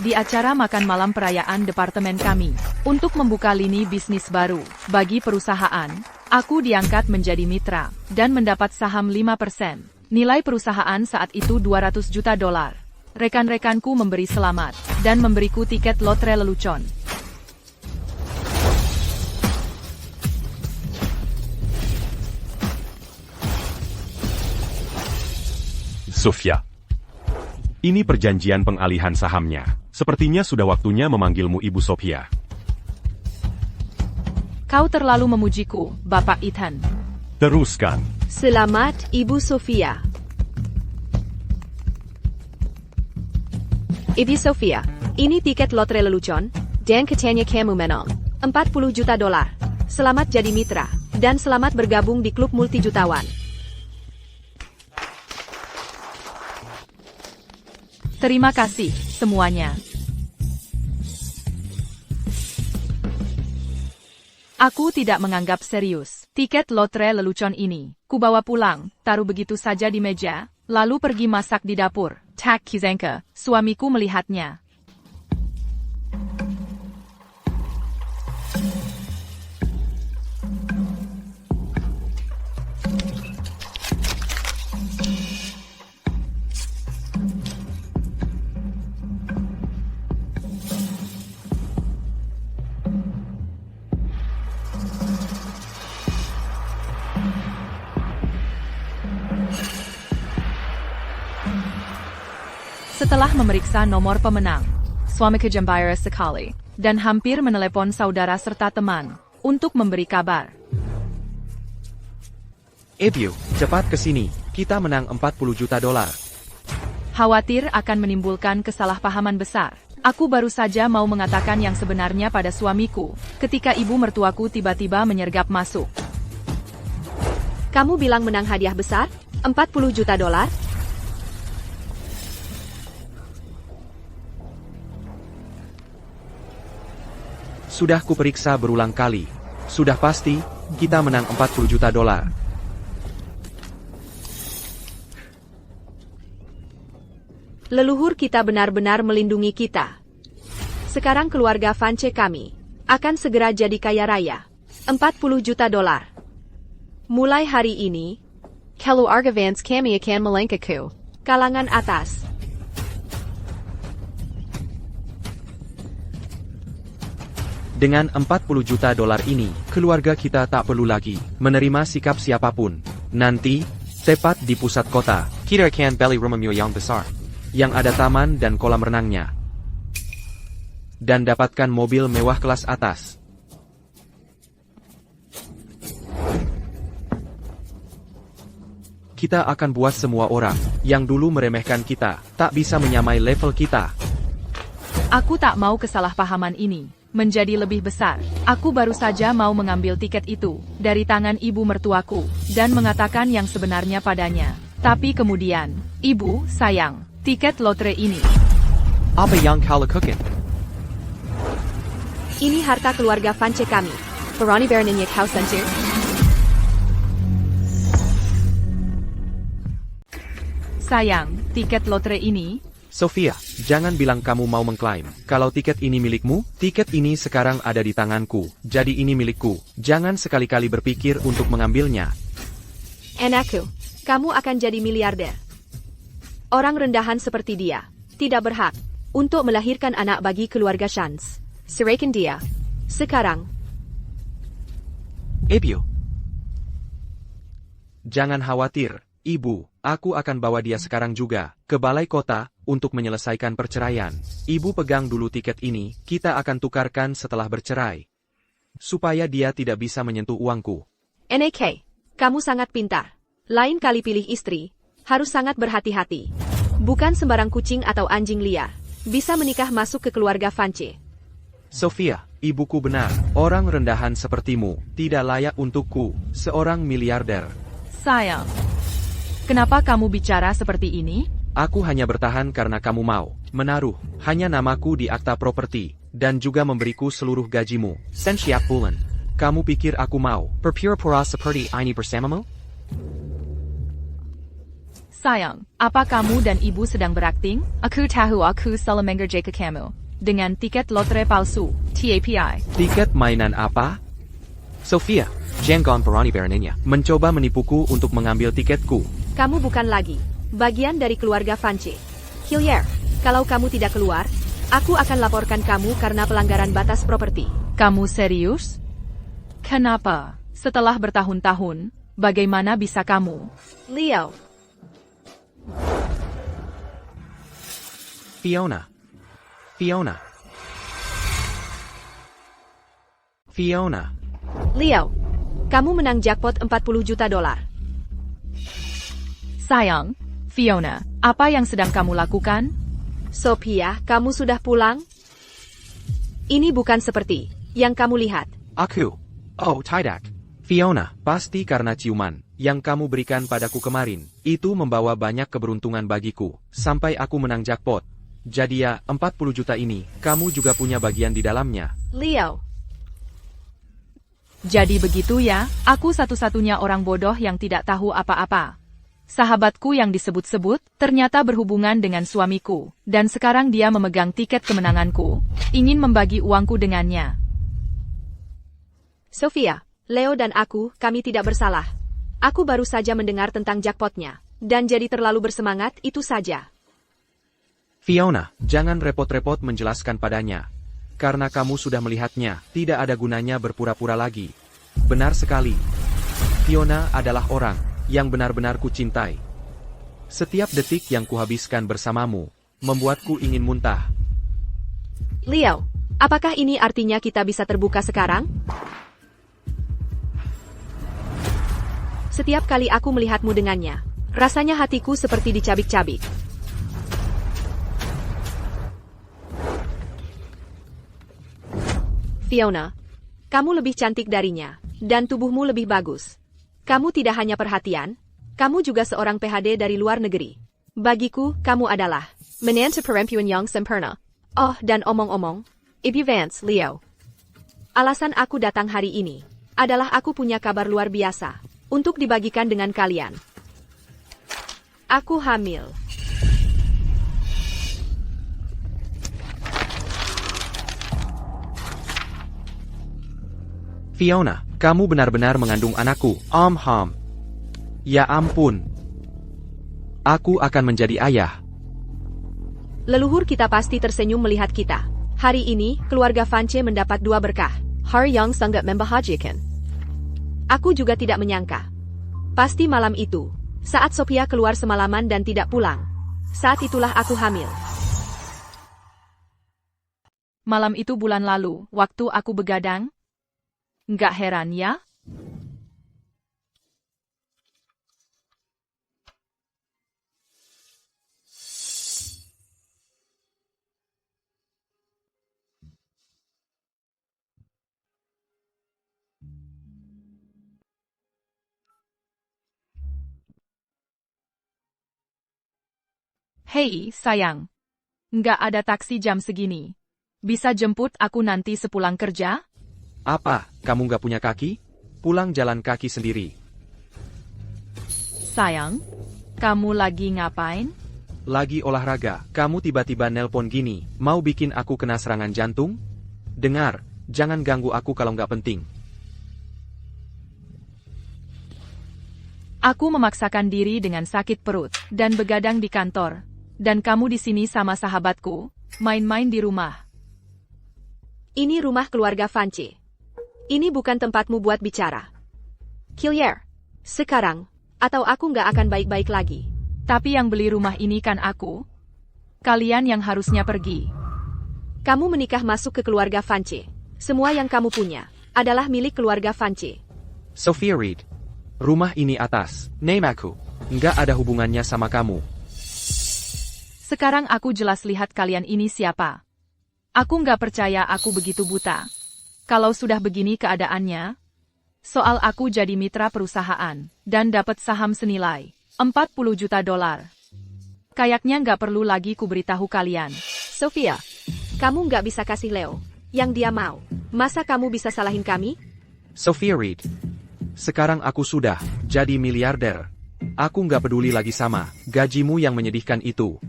di acara makan malam perayaan departemen kami. Untuk membuka lini bisnis baru bagi perusahaan, aku diangkat menjadi mitra dan mendapat saham 5%. Nilai perusahaan saat itu $200 juta. Rekan-rekanku memberi selamat dan memberiku tiket lotre lelucon. Sofia. Ini perjanjian pengalihan sahamnya. Sepertinya sudah waktunya memanggilmu Ibu Sofia. Kau terlalu memujiku, Bapak Ethan. Teruskan. Selamat, Ibu Sofia. Ibu Sofia, ini tiket lotre lelucon, dan katanya kamu menang. $40 juta. Selamat jadi mitra, dan selamat bergabung di klub multijutawan. Terima kasih, semuanya. Aku tidak menganggap serius tiket lotre lelucon ini. Kubawa pulang, taruh begitu saja di meja, lalu pergi masak di dapur. Tak Kizanka, suamiku melihatnya. Setelah memeriksa nomor pemenang, suamiku gembira sekali, dan hampir menelepon saudara serta teman, untuk memberi kabar. Ibu, cepat ke sini, kita menang $40 juta. Khawatir akan menimbulkan kesalahpahaman besar. Aku baru saja mau mengatakan yang sebenarnya pada suamiku, ketika ibu mertuaku tiba-tiba menyergap masuk. Kamu bilang menang hadiah besar? $40 juta? Sudah kuperiksa berulang kali. Sudah pasti, kita menang $40 juta. Leluhur kita benar-benar melindungi kita. Sekarang keluarga Vance kami akan segera jadi kaya raya. $40 juta. Mulai hari ini, keluarga Vance kami akan melengkaku. Kalangan atas. Dengan $40 juta ini, keluarga kita tak perlu lagi menerima sikap siapapun. Nanti, tepat di pusat kota, kita akan beli rumah yang besar, yang ada taman dan kolam renangnya. Dan dapatkan mobil mewah kelas atas. Kita akan buat semua orang yang dulu meremehkan kita, tak bisa menyamai level kita. Aku tak mau kesalahpahaman ini menjadi lebih besar. Aku baru saja mau mengambil tiket itu dari tangan ibu mertuaku dan mengatakan yang sebenarnya padanya. Tapi kemudian, ibu, sayang, tiket lotre ini. Apa yang kau lakukan? Ini harta keluarga Vance kami. Berani beraninya kau sentuh? Sayang, tiket lotre ini. Sofia, jangan bilang kamu mau mengklaim. Kalau tiket ini milikmu, tiket ini sekarang ada di tanganku. Jadi ini milikku. Jangan sekali-kali berpikir untuk mengambilnya. Anakku, kamu akan jadi miliarder. Orang rendahan seperti dia tidak berhak untuk melahirkan anak bagi keluarga Shans. Serahkan dia sekarang. Ibu. Jangan khawatir, Ibu. Aku akan bawa dia sekarang juga ke balai kota untuk menyelesaikan perceraian. Ibu pegang dulu tiket ini, kita akan tukarkan setelah bercerai. Supaya dia tidak bisa menyentuh uangku. NK, kamu sangat pintar. Lain kali pilih istri, harus sangat berhati-hati. Bukan sembarang kucing atau anjing liar bisa menikah masuk ke keluarga Vance. Sofia, ibuku benar. Orang rendahan sepertimu tidak layak untukku, seorang miliarder. Sayang, kenapa kamu bicara seperti ini? Aku hanya bertahan karena kamu mau menaruh hanya namaku di akta properti, dan juga memberiku seluruh gajimu. Setiap bulan. Kamu pikir aku mau berpura-pura seperti ini bersamamu? Sayang, apa kamu dan ibu sedang berakting? Aku tahu aku salah mengerja ke kamu. Dengan tiket lotre palsu, TAPI. Tiket mainan apa? Sofia, jangan berani beraninya mencoba menipuku untuk mengambil tiketku. Kamu bukan lagi bagian dari keluarga Vance. Hillier, kalau kamu tidak keluar, aku akan laporkan kamu karena pelanggaran batas properti. Kamu serius? Kenapa? Setelah bertahun-tahun, bagaimana bisa kamu? Leo, Fiona. Leo, kamu menang jackpot 40 juta dolar. Sayang, Fiona, apa yang sedang kamu lakukan? Sophia, kamu sudah pulang? Ini bukan seperti yang kamu lihat. Aku. Oh, tidak. Fiona, pasti karena ciuman yang kamu berikan padaku kemarin. Itu membawa banyak keberuntungan bagiku, sampai aku menang jackpot. Jadi ya, 40 juta ini, kamu juga punya bagian di dalamnya. Leo, Jadi begitu ya, aku satu-satunya orang bodoh yang tidak tahu apa-apa. Sahabatku yang disebut-sebut, ternyata berhubungan dengan suamiku, dan sekarang dia memegang tiket kemenanganku, ingin membagi uangku dengannya. Sophia, Leo dan aku, kami tidak bersalah. Aku baru saja mendengar tentang jackpotnya, dan jadi terlalu bersemangat, itu saja. Fiona, jangan repot-repot menjelaskan padanya. Karena kamu sudah melihatnya, tidak ada gunanya berpura-pura lagi. Benar sekali. Fiona adalah orang yang benar-benar kucintai. Setiap detik yang kuhabiskan bersamamu, membuatku ingin muntah. Leo, apakah ini artinya kita bisa terbuka sekarang? Setiap kali aku melihatmu dengannya, rasanya hatiku seperti dicabik-cabik. Fiona, kamu lebih cantik darinya, dan tubuhmu lebih bagus. Kamu tidak hanya perhatian, kamu juga seorang PhD dari luar negeri. Bagiku, kamu adalah menantu perempuan yang sempurna. Oh, dan omong-omong, Ibu Vance, Leo. Alasan aku datang hari ini adalah aku punya kabar luar biasa untuk dibagikan dengan kalian. Aku hamil. Fiona, kamu benar-benar mengandung anakku. Ya ampun. Aku akan menjadi ayah. Leluhur kita pasti tersenyum melihat kita. Hari ini, keluarga Vance mendapat 2 berkah. Hari yang sangat membahagiakan. Aku juga tidak menyangka. Pasti malam itu, saat Sophia keluar semalaman dan tidak pulang. Saat itulah aku hamil. Malam itu bulan lalu, waktu aku begadang. Nggak heran ya? Hei, sayang. Nggak ada taksi jam segini. Bisa jemput aku nanti sepulang kerja? Apa, kamu nggak punya kaki? Pulang jalan kaki sendiri. Sayang, kamu lagi ngapain? Lagi olahraga, kamu tiba-tiba nelpon gini, mau bikin aku kena serangan jantung? Dengar, jangan ganggu aku kalau nggak penting. Aku memaksakan diri dengan sakit perut, dan begadang di kantor. Dan kamu di sini sama sahabatku, main-main di rumah. Ini rumah keluarga Vance. Ini bukan tempatmu buat bicara. Hillier, sekarang, atau aku nggak akan baik-baik lagi. Tapi yang beli rumah ini kan aku. Kalian yang harusnya pergi. Kamu menikah masuk ke keluarga Vance. Semua yang kamu punya adalah milik keluarga Vance. Sophia Reed, rumah ini atas name aku. Nggak ada hubungannya sama kamu. Sekarang aku jelas lihat kalian ini siapa. Aku nggak percaya aku begitu buta. Kalau sudah begini keadaannya, soal aku jadi mitra perusahaan, dan dapat saham senilai 40 juta dolar. Kayaknya nggak perlu lagi kuberitahu kalian. Sophia, kamu nggak bisa kasih Leo yang dia mau. Masa kamu bisa salahin kami? Sophia Reed, sekarang aku sudah jadi miliarder. Aku nggak peduli lagi sama gajimu yang menyedihkan itu.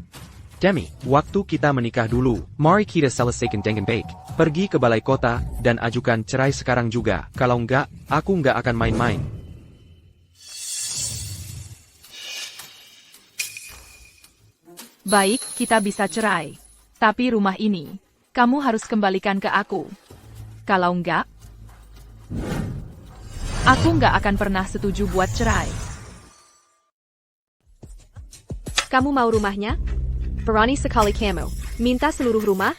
Demi, waktu kita menikah dulu. Mari kita selesaikan dengan baik. Pergi ke balai kota dan ajukan cerai sekarang juga. Kalau nggak, aku nggak akan main-main. Baik, kita bisa cerai. Tapi rumah ini, kamu harus kembalikan ke aku. Kalau enggak, aku nggak akan pernah setuju buat cerai. Kamu mau rumahnya? Berani sekali kamu. Minta seluruh rumah?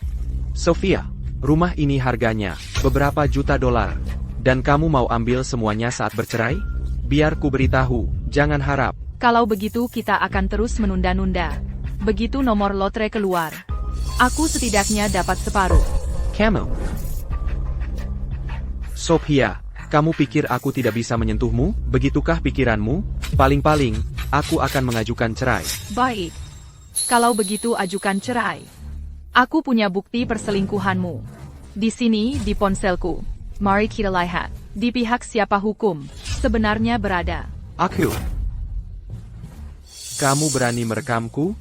Sofia, rumah ini harganya beberapa juta dolar. Dan kamu mau ambil semuanya saat bercerai? Biar ku beritahu, jangan harap. Kalau begitu kita akan terus menunda-nunda. Begitu nomor lotre keluar, aku setidaknya dapat separuh. Kamu. Sophia, kamu pikir aku tidak bisa menyentuhmu? Begitukah pikiranmu? Paling-paling, aku akan mengajukan cerai. Baik. Kalau begitu ajukan cerai. Aku punya bukti perselingkuhanmu. Di sini, di ponselku. Mari kita lihat. Di pihak siapa hukum sebenarnya berada. Aku. Kamu berani merekamku?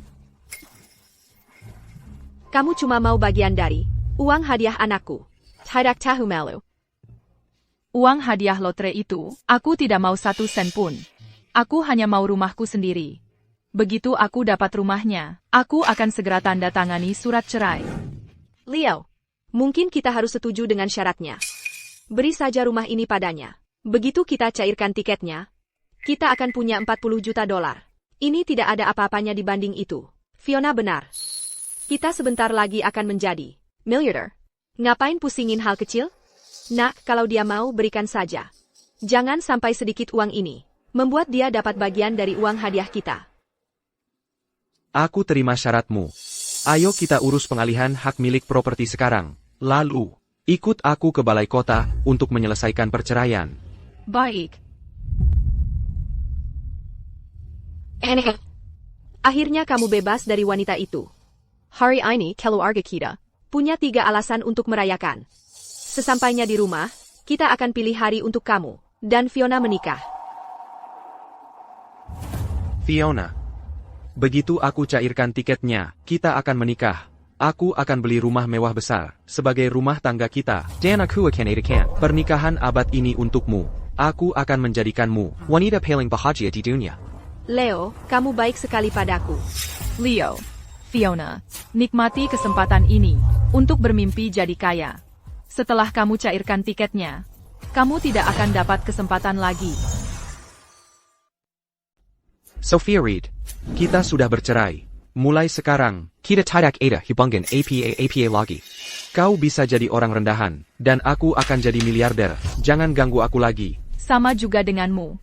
Kamu cuma mau bagian dari uang hadiah anakku. Tidak tahu malu. Uang hadiah lotre itu, aku tidak mau 1 sen pun. Aku hanya mau rumahku sendiri. Begitu aku dapat rumahnya, aku akan segera tanda tangani surat cerai. Leo, mungkin kita harus setuju dengan syaratnya. Beri saja rumah ini padanya. Begitu kita cairkan tiketnya, kita akan punya 40 juta dolar. Ini tidak ada apa-apanya dibanding itu. Fiona benar. Kita sebentar lagi akan menjadi miliarder. Ngapain pusingin hal kecil? Nak, kalau dia mau berikan saja. Jangan sampai sedikit uang ini membuat dia dapat bagian dari uang hadiah kita. Aku terima syaratmu. Ayo kita urus pengalihan hak milik properti sekarang. Lalu, ikut aku ke balai kota untuk menyelesaikan perceraian. Baik. Akhirnya kamu bebas dari wanita itu. Hari ini keluarga kita punya 3 alasan untuk merayakan. Sesampainya di rumah, kita akan pilih hari untuk kamu dan Fiona menikah. Fiona. Begitu aku cairkan tiketnya, kita akan menikah. Aku akan beli rumah mewah besar, sebagai rumah tangga kita. Dan aku akan adakan pernikahan abad ini untukmu. Aku akan menjadikanmu wanita paling bahagia di dunia. Leo, kamu baik sekali padaku. Leo, Fiona, nikmati kesempatan ini untuk bermimpi jadi kaya. Setelah kamu cairkan tiketnya, kamu tidak akan dapat kesempatan lagi. Sophia Reed, kita sudah bercerai. Mulai sekarang, kita tidak ada hubungan apa lagi. Kau bisa jadi orang rendahan, dan aku akan jadi miliarder. Jangan ganggu aku lagi. Sama juga denganmu.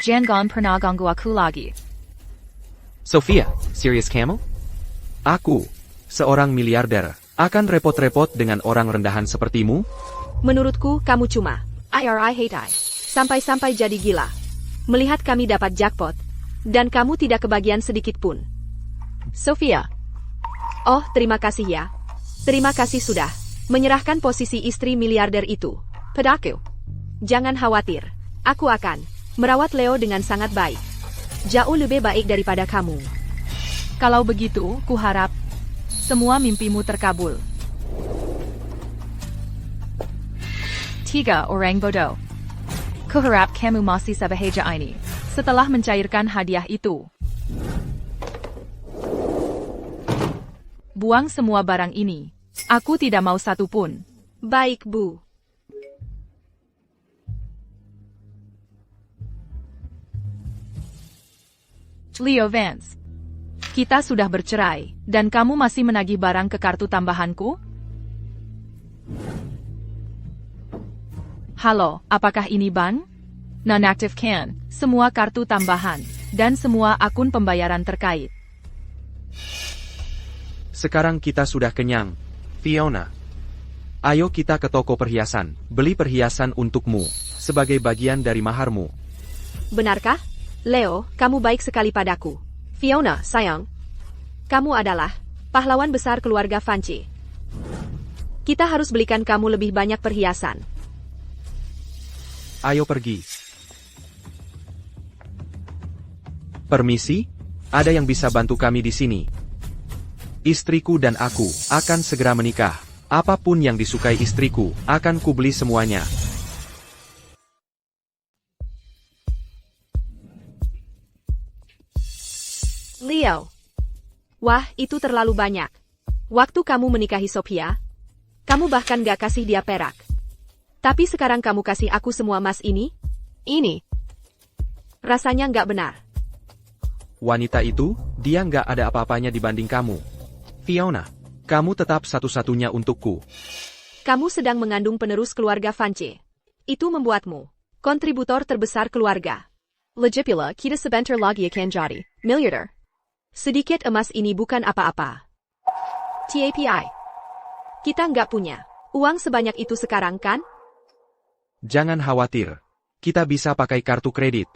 Jangan pernah ganggu aku lagi. Sophia, serius kamu? Aku, seorang miliarder, akan repot-repot dengan orang rendahan sepertimu? Menurutku, kamu cuma hate sampai-sampai jadi gila. Melihat kami dapat jackpot, dan kamu tidak kebagian sedikit pun. Sophia. Oh, terima kasih ya. Terima kasih sudah menyerahkan posisi istri miliarder itu padaku. Jangan khawatir, aku akan merawat Leo dengan sangat baik. Jauh lebih baik daripada kamu. Kalau begitu, kuharap semua mimpimu terkabul. 3 orang bodoh. Kuharap kamu masih sebahagia ini. Setelah mencairkan hadiah itu, buang semua barang ini. Aku tidak mau satu pun. Baik, Bu. Leo Vance. Kita sudah bercerai, dan kamu masih menagih barang ke kartu tambahanku? Halo, apakah ini bank? Nonaktifkan semua kartu tambahan, dan semua akun pembayaran terkait. Sekarang kita sudah kenyang. Fiona. Ayo kita ke toko perhiasan, beli perhiasan untukmu, sebagai bagian dari maharmu. Benarkah? Leo, kamu baik sekali padaku. Fiona, sayang. Kamu adalah pahlawan besar keluarga Vance. Kita harus belikan kamu lebih banyak perhiasan. Ayo pergi. Permisi? Ada yang bisa bantu kami di sini? Istriku dan aku akan segera menikah. Apapun yang disukai istriku, akan kubeli semuanya. Leo. Wah, itu terlalu banyak. Waktu kamu menikahi Sophia, kamu bahkan gak kasih dia perak. Tapi sekarang kamu kasih aku semua emas ini? Ini. Rasanya gak benar. Wanita itu, dia nggak ada apa-apanya dibanding kamu. Fiona, kamu tetap satu-satunya untukku. Kamu sedang mengandung penerus keluarga Vance. Itu membuatmu kontributor terbesar keluarga. Lagipula, kita sebentar lagi akan jadi miliarder. Sedikit emas ini bukan apa-apa. TAPI. Kita nggak punya uang sebanyak itu sekarang kan? Jangan khawatir. Kita bisa pakai kartu kredit.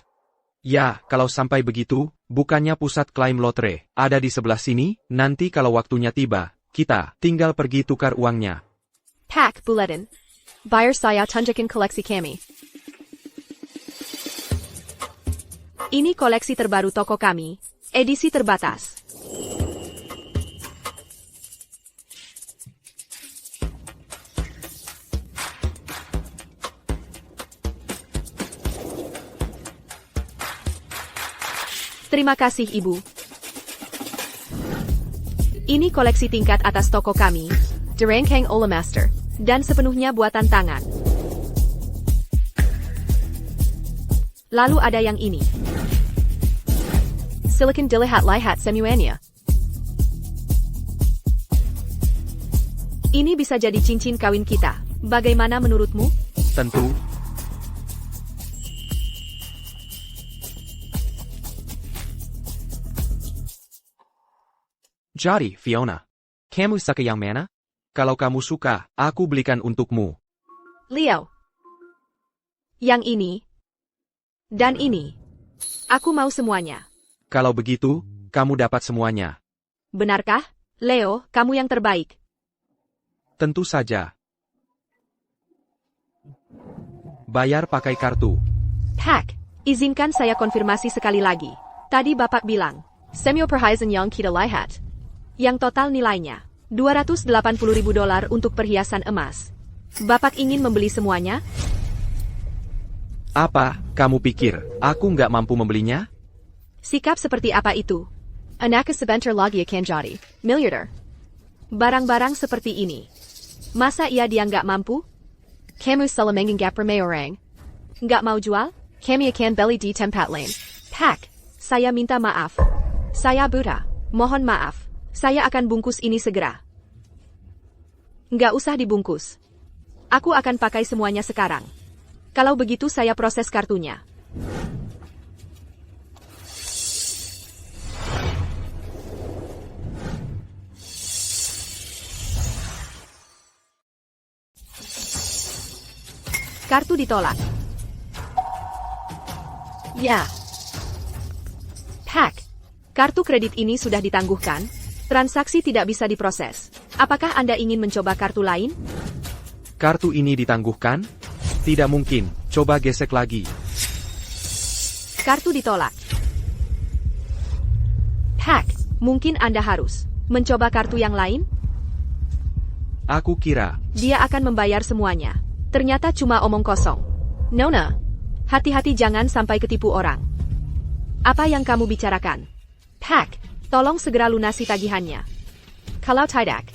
Ya, kalau sampai begitu, bukannya pusat klaim lotre ada di sebelah sini, nanti kalau waktunya tiba, kita tinggal pergi tukar uangnya. Pak Buletin. Bayar saya tunjukin koleksi kami. Ini koleksi terbaru toko kami, edisi terbatas. Terima kasih, Ibu. Ini koleksi tingkat atas toko kami, Derangkang Ola Master, dan sepenuhnya buatan tangan. Lalu ada yang ini. Silicon Dilihat Lihat Semuanya. Ini bisa jadi cincin kawin kita. Bagaimana menurutmu? Tentu. Jadi, Fiona, kamu suka yang mana? Kalau kamu suka, aku belikan untukmu. Leo. Yang ini. Dan ini. Aku mau semuanya. Kalau begitu, kamu dapat semuanya. Benarkah? Leo, kamu yang terbaik. Tentu saja. Bayar pakai kartu. Pak, izinkan saya konfirmasi sekali lagi. Tadi Bapak bilang, Semio perhiasan yang kita lihat. Yang total nilainya, $280.000 untuk perhiasan emas. Bapak ingin membeli semuanya? Apa, kamu pikir, aku nggak mampu membelinya? Sikap seperti apa itu? Anak sebentar lagi akan jadi miliarder. Barang-barang seperti ini. Masa dia nggak mampu? Kamu salah menganggap remeh orang. Nggak mau jual? Kami akan beli di tempat lain. Pak, saya minta maaf. Saya buta. Mohon maaf. Saya akan bungkus ini segera. Nggak usah dibungkus. Aku akan pakai semuanya sekarang. Kalau begitu saya proses kartunya. Kartu ditolak. Ya. Pak, kartu kredit ini sudah ditangguhkan. Transaksi tidak bisa diproses. Apakah Anda ingin mencoba kartu lain? Kartu ini ditangguhkan? Tidak mungkin, coba gesek lagi. Kartu ditolak. Pak, mungkin Anda harus mencoba kartu yang lain? Aku kira. Dia akan membayar semuanya. Ternyata cuma omong kosong. Nona, hati-hati jangan sampai ketipu orang. Apa yang kamu bicarakan? Pak, tolong segera lunasi tagihannya. Kalau tidak,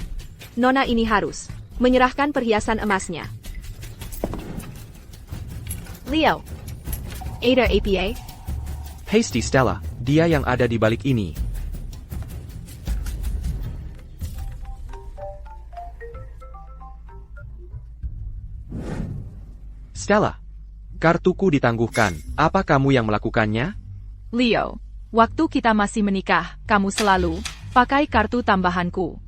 Nona ini harus menyerahkan perhiasan emasnya. Leo. Ada APA? Hasty Stella, dia yang ada di balik ini. Stella, kartuku ditangguhkan. Apa kamu yang melakukannya? Leo, waktu kita masih menikah, kamu selalu pakai kartu tambahanku.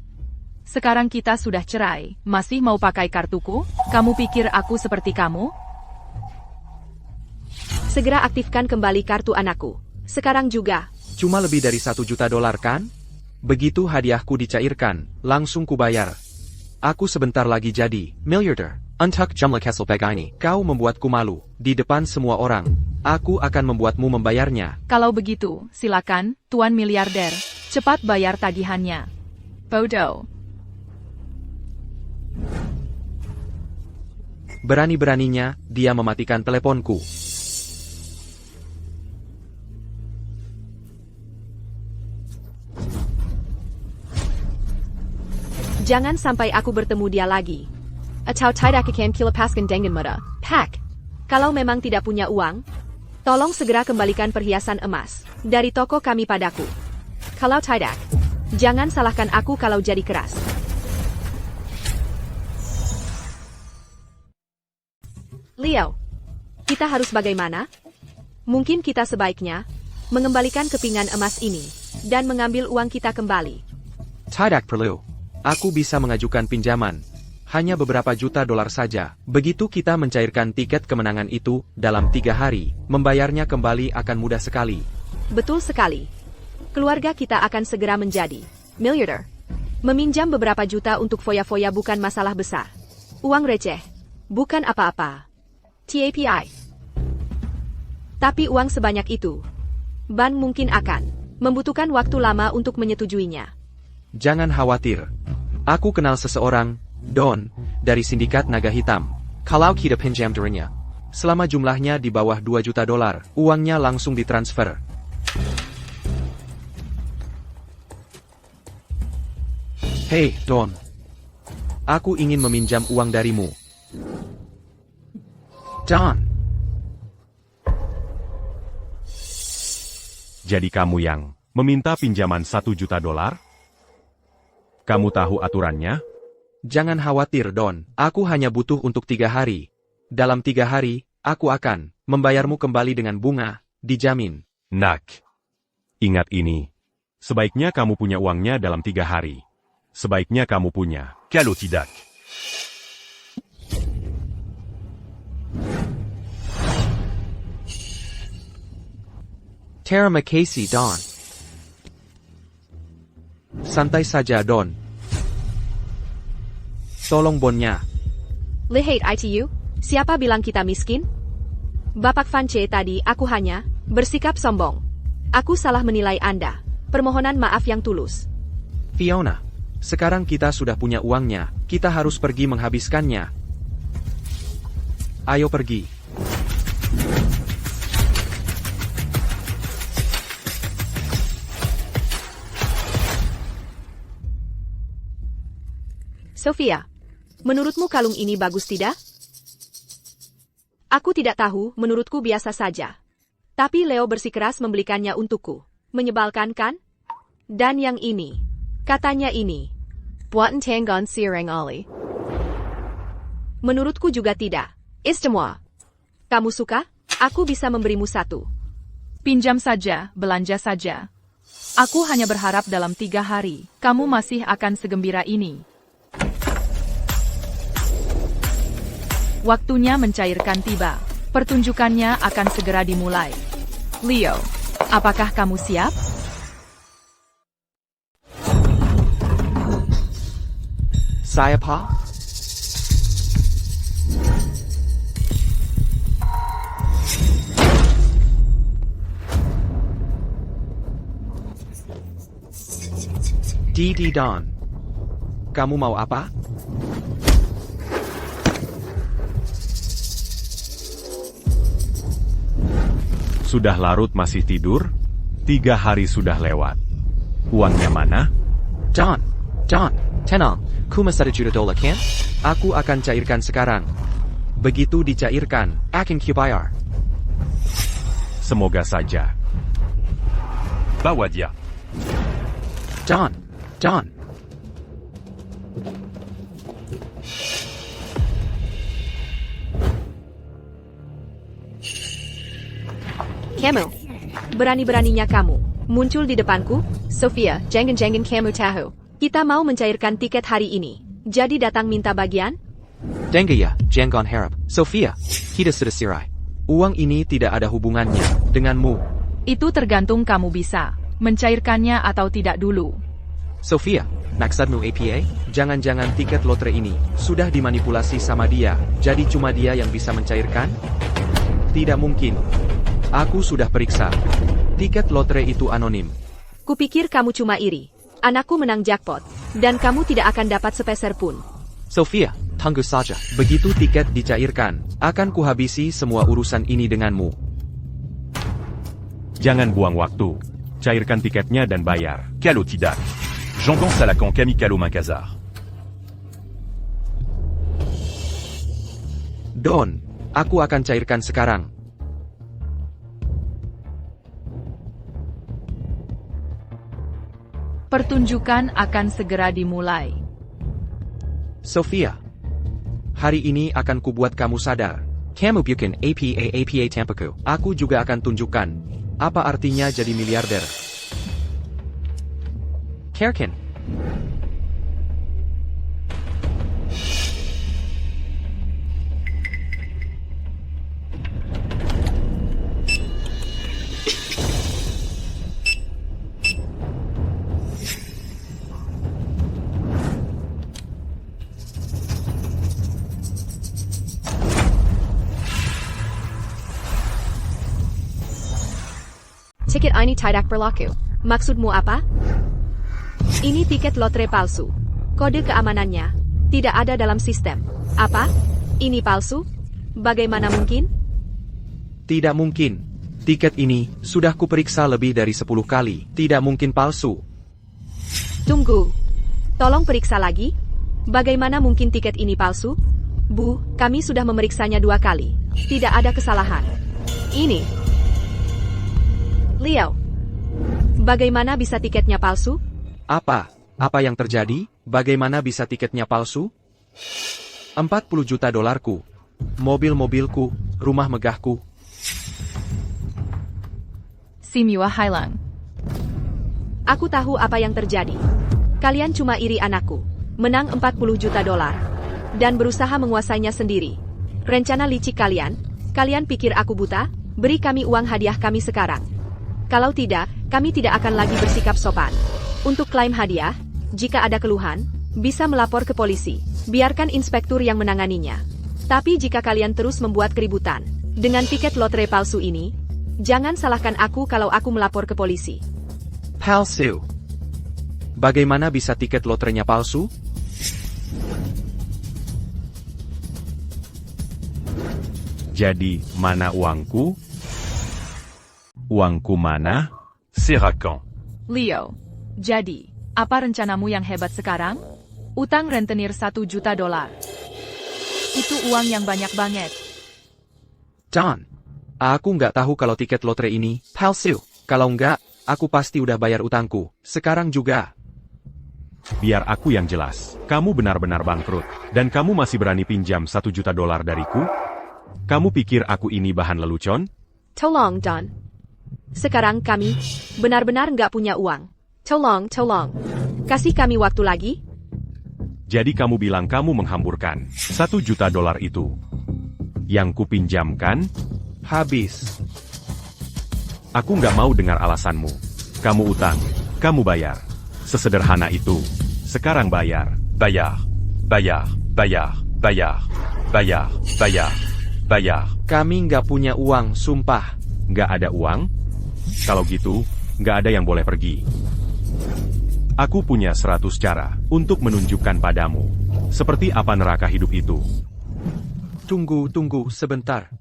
Sekarang kita sudah cerai, masih mau pakai kartuku? Kamu pikir aku seperti kamu? Segera aktifkan kembali kartu anakku. Sekarang juga. Cuma lebih dari $1 juta kan? Begitu hadiahku dicairkan, langsung kubayar. Aku sebentar lagi jadi miliarder. Untuk jumlah Kesselbag ini, kau membuatku malu di depan semua orang. Aku akan membuatmu membayarnya. Kalau begitu, silakan, Tuan Miliarder. Cepat bayar tagihannya. Bodoh. Berani-beraninya, dia mematikan teleponku. Jangan sampai aku bertemu dia lagi. Atau tidak akan kilepaskan dengan mudah. Pak, kalau memang tidak punya uang, tolong segera kembalikan perhiasan emas dari toko kami padaku. Kalau tidak, jangan salahkan aku kalau jadi keras. Leo, kita harus bagaimana? Mungkin kita sebaiknya mengembalikan kepingan emas ini dan mengambil uang kita kembali. Tidak perlu. Aku bisa mengajukan pinjaman. Hanya beberapa juta dolar saja. Begitu kita mencairkan tiket kemenangan itu, dalam 3 hari, membayarnya kembali akan mudah sekali. Betul sekali. Keluarga kita akan segera menjadi miliarder. Meminjam beberapa juta untuk foya-foya bukan masalah besar. Uang receh, bukan apa-apa. TAPI. Tapi uang sebanyak itu, Ban mungkin akan membutuhkan waktu lama untuk menyetujuinya. Jangan khawatir. Aku kenal seseorang, Don, dari sindikat naga hitam. Kalau kita pinjam darinya, selama jumlahnya di bawah 2 juta dolar, uangnya langsung ditransfer. Hei, Don. Aku ingin meminjam uang darimu. Don. Jadi kamu yang meminta pinjaman 1 juta dolar? Kamu tahu aturannya? Jangan khawatir, Don. Aku hanya butuh untuk 3 hari. Dalam 3 hari, aku akan membayarmu kembali dengan bunga, dijamin. Nak. Ingat ini. Sebaiknya kamu punya uangnya dalam 3 hari. Sebaiknya kamu punya. Kalau tidak. Terima kasih, Don. Santai saja, Don. Tolong bonnya. Lihat ITU, siapa bilang kita miskin? Bapak Vance tadi aku hanya bersikap sombong. Aku salah menilai Anda. Permohonan maaf yang tulus. Fiona, sekarang kita sudah punya uangnya. Kita harus pergi menghabiskannya. Ayo pergi. Sofia, menurutmu kalung ini bagus tidak? Aku tidak tahu, menurutku biasa saja. Tapi Leo bersikeras membelikannya untukku. Menyebalkan kan? Dan yang ini, katanya ini. Buatan Tanggon Sireng Ali. Menurutku juga tidak. Istemua. Kamu suka? Aku bisa memberimu 1. Pinjam saja, belanja saja. Aku hanya berharap dalam 3 hari, kamu masih akan segembira ini. Waktunya mencairkan tiba. Pertunjukannya akan segera dimulai. Leo, apakah kamu siap? Saya pa? Didi Don. Kamu mau apa? Sudah larut masih tidur? 3 hari sudah lewat. Uangnya mana? Don, tenang. Kuma 1 juta dolar kan? Aku akan cairkan sekarang. Begitu dicairkan, akan kubayar. Semoga saja. Bawa dia. Don. Kamu, berani-beraninya kamu muncul di depanku? Sofia, jangan kamu tahu. Kita mau mencairkan tiket hari ini. Jadi datang minta bagian? Dengar ya, jangan harap. Sofia, kita sudah cerai. Uang ini tidak ada hubungannya denganmu. Itu tergantung kamu bisa mencairkannya atau tidak dulu. Sofia, maksudmu APA? Jangan-jangan tiket lotre ini sudah dimanipulasi sama dia, jadi cuma dia yang bisa mencairkan? Tidak mungkin. Aku sudah periksa. Tiket lotre itu anonim. Kupikir kamu cuma iri. Anakku menang jackpot, dan kamu tidak akan dapat sepeser pun. Sophia, tunggu saja. Begitu tiket dicairkan, akan kuhabisi semua urusan ini denganmu. Jangan buang waktu. Cairkan tiketnya dan bayar. Calo tidak. J'entends ça lacan Camille Calo Mancazar. Don, aku akan cairkan sekarang. Pertunjukan akan segera dimulai. Sophia, hari ini akan kubuat kamu sadar. Kamu bukan apa tampaku. Aku juga akan tunjukkan apa artinya jadi miliarder. Kerkin. Tiket ini tidak berlaku. Maksudmu apa? Ini tiket lotre palsu. Kode keamanannya tidak ada dalam sistem. Apa? Ini palsu? Bagaimana mungkin? Tidak mungkin. Tiket ini sudah kuperiksa lebih dari 10 kali. Tidak mungkin palsu. Tunggu. Tolong periksa lagi. Bagaimana mungkin tiket ini palsu? Bu, kami sudah memeriksanya 2 kali. Tidak ada kesalahan. Ini. Leo. Bagaimana bisa tiketnya palsu? Apa? Apa yang terjadi? Bagaimana bisa tiketnya palsu? 40 juta dolarku. Mobil-mobilku, rumah megahku. Simua Hailang. Aku tahu apa yang terjadi. Kalian cuma iri anakku. Menang 40 juta dolar. Dan berusaha menguasainya sendiri. Rencana licik kalian? Kalian pikir aku buta? Beri kami uang hadiah kami sekarang. Kalau tidak, kami tidak akan lagi bersikap sopan. Untuk klaim hadiah, jika ada keluhan, bisa melapor ke polisi. Biarkan inspektur yang menanganinya. Tapi jika kalian terus membuat keributan dengan tiket lotre palsu ini, jangan salahkan aku kalau aku melapor ke polisi. Palsu. Bagaimana bisa tiket lotrenya palsu? Jadi, mana uangku? Uangku mana? C'est racan. Leo. Jadi, apa rencanamu yang hebat sekarang? Utang rentenir 1 juta dolar. Itu uang yang banyak banget. Don, aku nggak tahu kalau tiket lotre ini palsu. Kalau nggak, aku pasti udah bayar utangku. Sekarang juga. Biar aku yang jelas. Kamu benar-benar bangkrut. Dan kamu masih berani pinjam 1 juta dolar dariku? Kamu pikir aku ini bahan lelucon? Tolong, Don. Sekarang kami benar-benar nggak punya uang. Tolong. Kasih kami waktu lagi. Jadi kamu bilang kamu menghamburkan 1 juta dolar itu. Yang kupinjamkan? Habis. Aku nggak mau dengar alasanmu. Kamu utang, kamu bayar. Sesederhana itu. Sekarang bayar. Bayard. Kami nggak punya uang, sumpah. Nggak ada uang? Kalau gitu, nggak ada yang boleh pergi. Aku punya 100 cara untuk menunjukkan padamu. Seperti apa neraka hidup itu. Tunggu sebentar.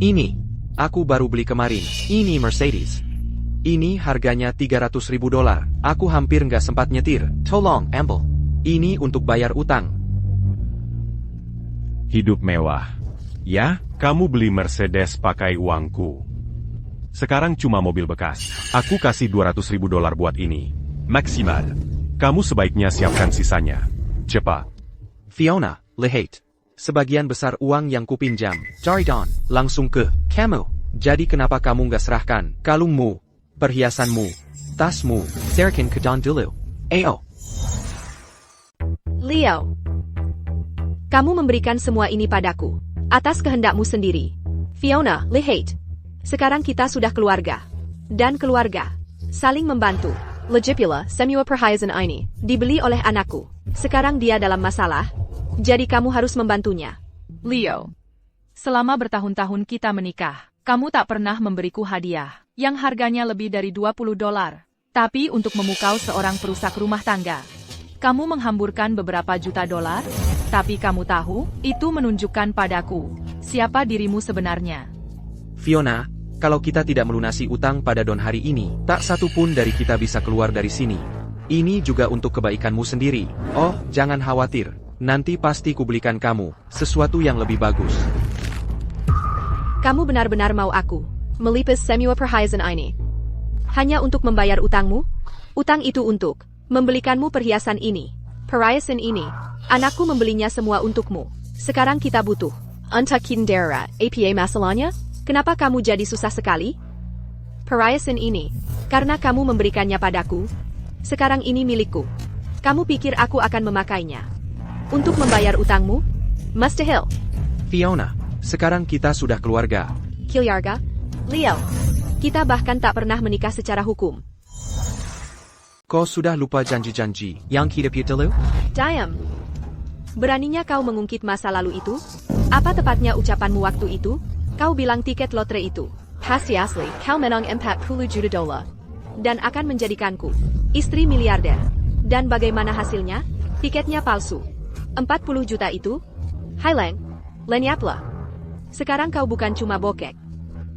Ini, aku baru beli kemarin. Ini Mercedes. Ini harganya 300.000 dolar. Aku hampir nggak sempat nyetir. Tolong, ambil. Ini untuk bayar utang. Hidup mewah. Ya, kamu beli Mercedes pakai uangku. Sekarang cuma mobil bekas. Aku kasih 200.000 dolar buat ini. Maksimal. Kamu sebaiknya siapkan sisanya. Cepat. Fiona, lihat. Sebagian besar uang yang kupinjam. Dari Don, langsung ke kamu. Jadi kenapa kamu nggak serahkan kalungmu, perhiasanmu, tasmu, serahkan ke Don dulu. Ayo. Leo. Kamu memberikan semua ini padaku. Atas kehendakmu sendiri. Fiona, lihat. Sekarang kita sudah keluarga. Dan keluarga saling membantu. Lagipula, semua perhiasan ini dibeli oleh anakku. Sekarang dia dalam masalah, jadi kamu harus membantunya. Leo. Selama bertahun-tahun kita menikah, kamu tak pernah memberiku hadiah yang harganya lebih dari 20 dolar. Tapi untuk memukau seorang perusak rumah tangga, kamu menghamburkan beberapa juta dolar? Tapi kamu tahu, itu menunjukkan padaku siapa dirimu sebenarnya. Fiona, kalau kita tidak melunasi utang pada Don hari ini, tak satu pun dari kita bisa keluar dari sini. Ini juga untuk kebaikanmu sendiri. Oh, jangan khawatir. Nanti pasti kubelikan kamu sesuatu yang lebih bagus. Kamu benar-benar mau aku melipis semua perhiasan ini hanya untuk membayar utangmu? Utang itu untuk membelikanmu perhiasan ini, perhiasan ini. Anakku membelinya semua untukmu. Sekarang kita butuh untuk darat. Apa masalahnya? Kenapa kamu jadi susah sekali? Perhiasan ini, karena kamu memberikannya padaku. Sekarang ini milikku. Kamu pikir aku akan memakainya untuk membayar utangmu? Mustahil. Fiona, sekarang kita sudah keluarga. Keluarga? Leo, kita bahkan tak pernah menikah secara hukum. Kau sudah lupa janji-janji yang kita dulu? Diam. Beraninya kau mengungkit masa lalu itu? Apa tepatnya ucapanmu waktu itu? Kau bilang tiket lotre itu pasti asli. Kau menang 40 juta dolar dan akan menjadikanku istri miliarder. Dan bagaimana hasilnya? Tiketnya palsu. 40 juta itu? Hilang. Lenyaplah. Sekarang kau bukan cuma bokek.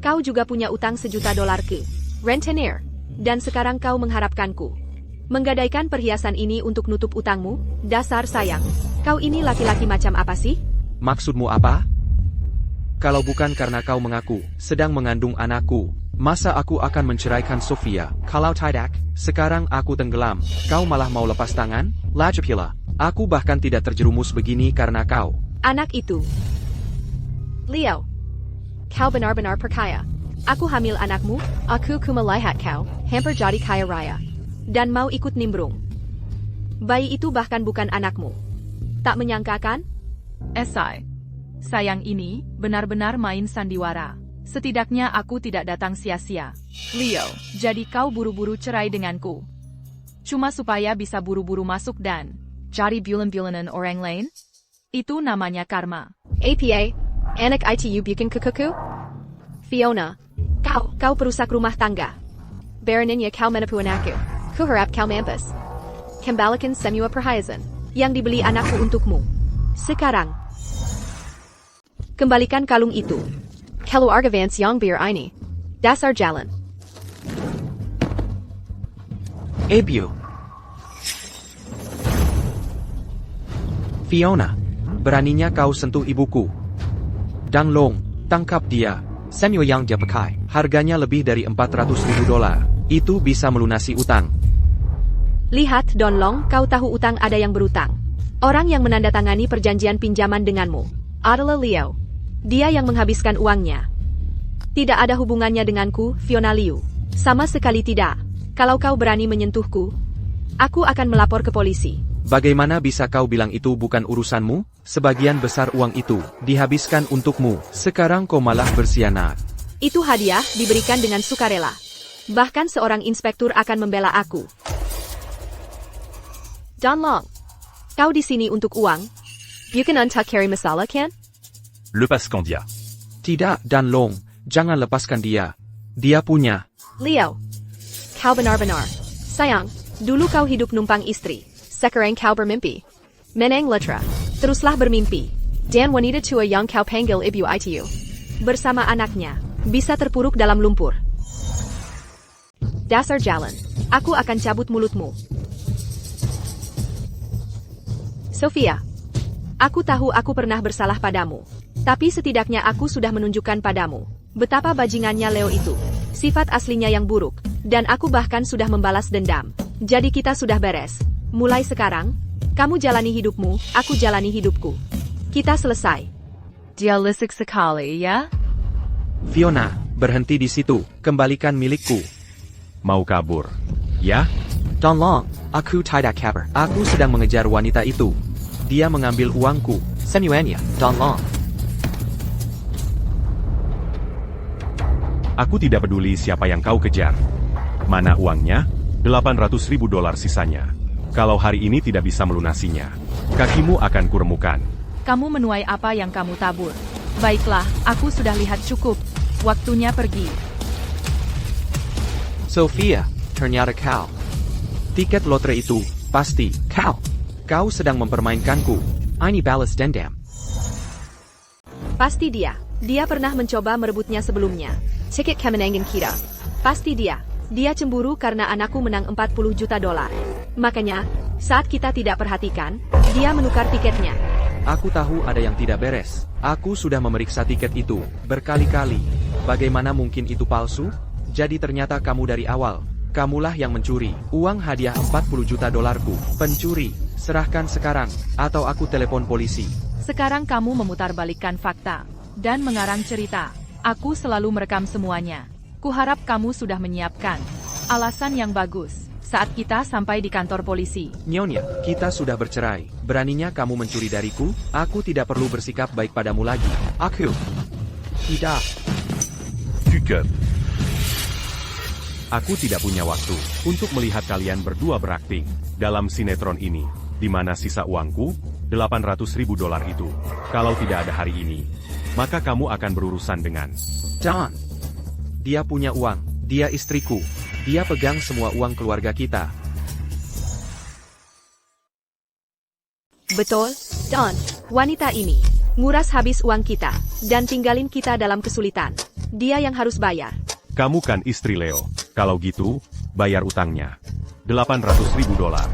Kau juga punya utang $1 juta ke rentenir. Dan sekarang kau mengharapkanku menggadaikan perhiasan ini untuk nutup utangmu? Dasar sayang. Kau ini laki-laki macam apa sih? Maksudmu apa? Kalau bukan karena kau mengaku sedang mengandung anakku, masa aku akan menceraikan Sofia? Kalau tidak, sekarang aku tenggelam. Kau malah mau lepas tangan? Lajapila. Aku bahkan tidak terjerumus begini karena kau. Anak itu. Leo. Kau benar-benar perkaya. Aku hamil anakmu, aku melihat kau hampir jadi kaya raya. Dan mau ikut nimbrung. Bayi itu bahkan bukan anakmu. Tak menyangka kan? Esai. Sayang ini, benar-benar main sandiwara. Setidaknya aku tidak datang sia-sia. Leo, jadi kau buru-buru cerai denganku. Cuma supaya bisa buru-buru masuk dan jadi bulan-bulanan orang lain? Itu namanya karma. APA, anak itu bukan kukuku? Fiona, kau perusak rumah tangga. Beraninya kau menipu anakku. Kuharap kau mampus. Kembalikan semua perhiasan yang dibeli anakku untukmu. Sekarang. Kembalikan kalung itu. Keluarga Vance yang bir ini. Dasar jalan. Ebio. Fiona, beraninya kau sentuh ibuku. Dan Long, tangkap dia. Semua yang dia pakai, harganya lebih dari 400.000 dolar. Itu bisa melunasi utang. Lihat Don Long, kau tahu utang ada yang berutang. Orang yang menandatangani perjanjian pinjaman denganmu adalah Leo. Dia yang menghabiskan uangnya. Tidak ada hubungannya denganku, Fiona Liu. Sama sekali tidak. Kalau kau berani menyentuhku, aku akan melapor ke polisi. Bagaimana bisa kau bilang itu bukan urusanmu? Sebagian besar uang itu dihabiskan untukmu. Sekarang kau malah bersianat. Itu hadiah diberikan dengan sukarela. Bahkan seorang inspektur akan membela aku. Don Long, kau di sini untuk uang? Bukan untuk cari masalah, kan? Lepaskan dia. Tidak, Dan Long, jangan lepaskan dia. Dia punya. Leo, kau benar-benar. Sayang, dulu kau hidup numpang istri. Sekarang kau bermimpi. Menang letra. Teruslah bermimpi. Dan wanita tua yang kau panggil ibu itu. Bersama anaknya, bisa terpuruk dalam lumpur. Dasar jalan. Aku akan cabut mulutmu. Sofia. Aku tahu aku pernah bersalah padamu. Tapi setidaknya aku sudah menunjukkan padamu betapa bajingannya Leo itu. Sifat aslinya yang buruk. Dan aku bahkan sudah membalas dendam. Jadi kita sudah beres. Mulai sekarang, kamu jalani hidupmu, aku jalani hidupku. Kita selesai. Dia lisik sekali, ya? Fiona, berhenti di situ. Kembalikan milikku. Mau kabur? Ya? Don Long, aku tidak kabur. Aku sedang mengejar wanita itu. Dia mengambil uangku. Semuanya, Don Long. Aku tidak peduli siapa yang kau kejar. Mana uangnya? 800.000 dolar sisanya. Kalau hari ini tidak bisa melunasinya, kakimu akan kuremukan. Kamu menuai apa yang kamu tabur. Baiklah, aku sudah lihat cukup. Waktunya pergi. Sophia, ternyata kau. Tiket lotre itu, pasti, kau. Kau sedang mempermainkanku. Ini balas dendam. Pasti dia. Dia pernah mencoba merebutnya sebelumnya. Tiket kemenangan kita. Pasti dia. Dia cemburu karena anakku menang 40 juta dolar. Makanya, saat kita tidak perhatikan, dia menukar tiketnya. Aku tahu ada yang tidak beres. Aku sudah memeriksa tiket itu berkali-kali. Bagaimana mungkin itu palsu? Jadi ternyata kamu dari awal. Kamulah yang mencuri uang hadiah 40 juta dolarku. Pencuri, serahkan sekarang, atau aku telepon polisi. Sekarang kamu memutarbalikkan fakta dan mengarang cerita. Aku selalu merekam semuanya. Kuharap kamu sudah menyiapkan alasan yang bagus saat kita sampai di kantor polisi. Nyonya, kita sudah bercerai. Beraninya kamu mencuri dariku? Aku tidak perlu bersikap baik padamu lagi. Aku tidak. Fuck. Aku tidak punya waktu untuk melihat kalian berdua berakting dalam sinetron ini, di mana sisa uangku, 800.000 dolar itu. Kalau tidak ada hari ini, maka kamu akan berurusan dengan John. Dia punya uang. Dia istriku. Dia pegang semua uang keluarga kita. Betul, Don. Wanita ini nguras habis uang kita dan tinggalin kita dalam kesulitan. Dia yang harus bayar. Kamu kan istri Leo. Kalau gitu, bayar utangnya. 800.000 dolar.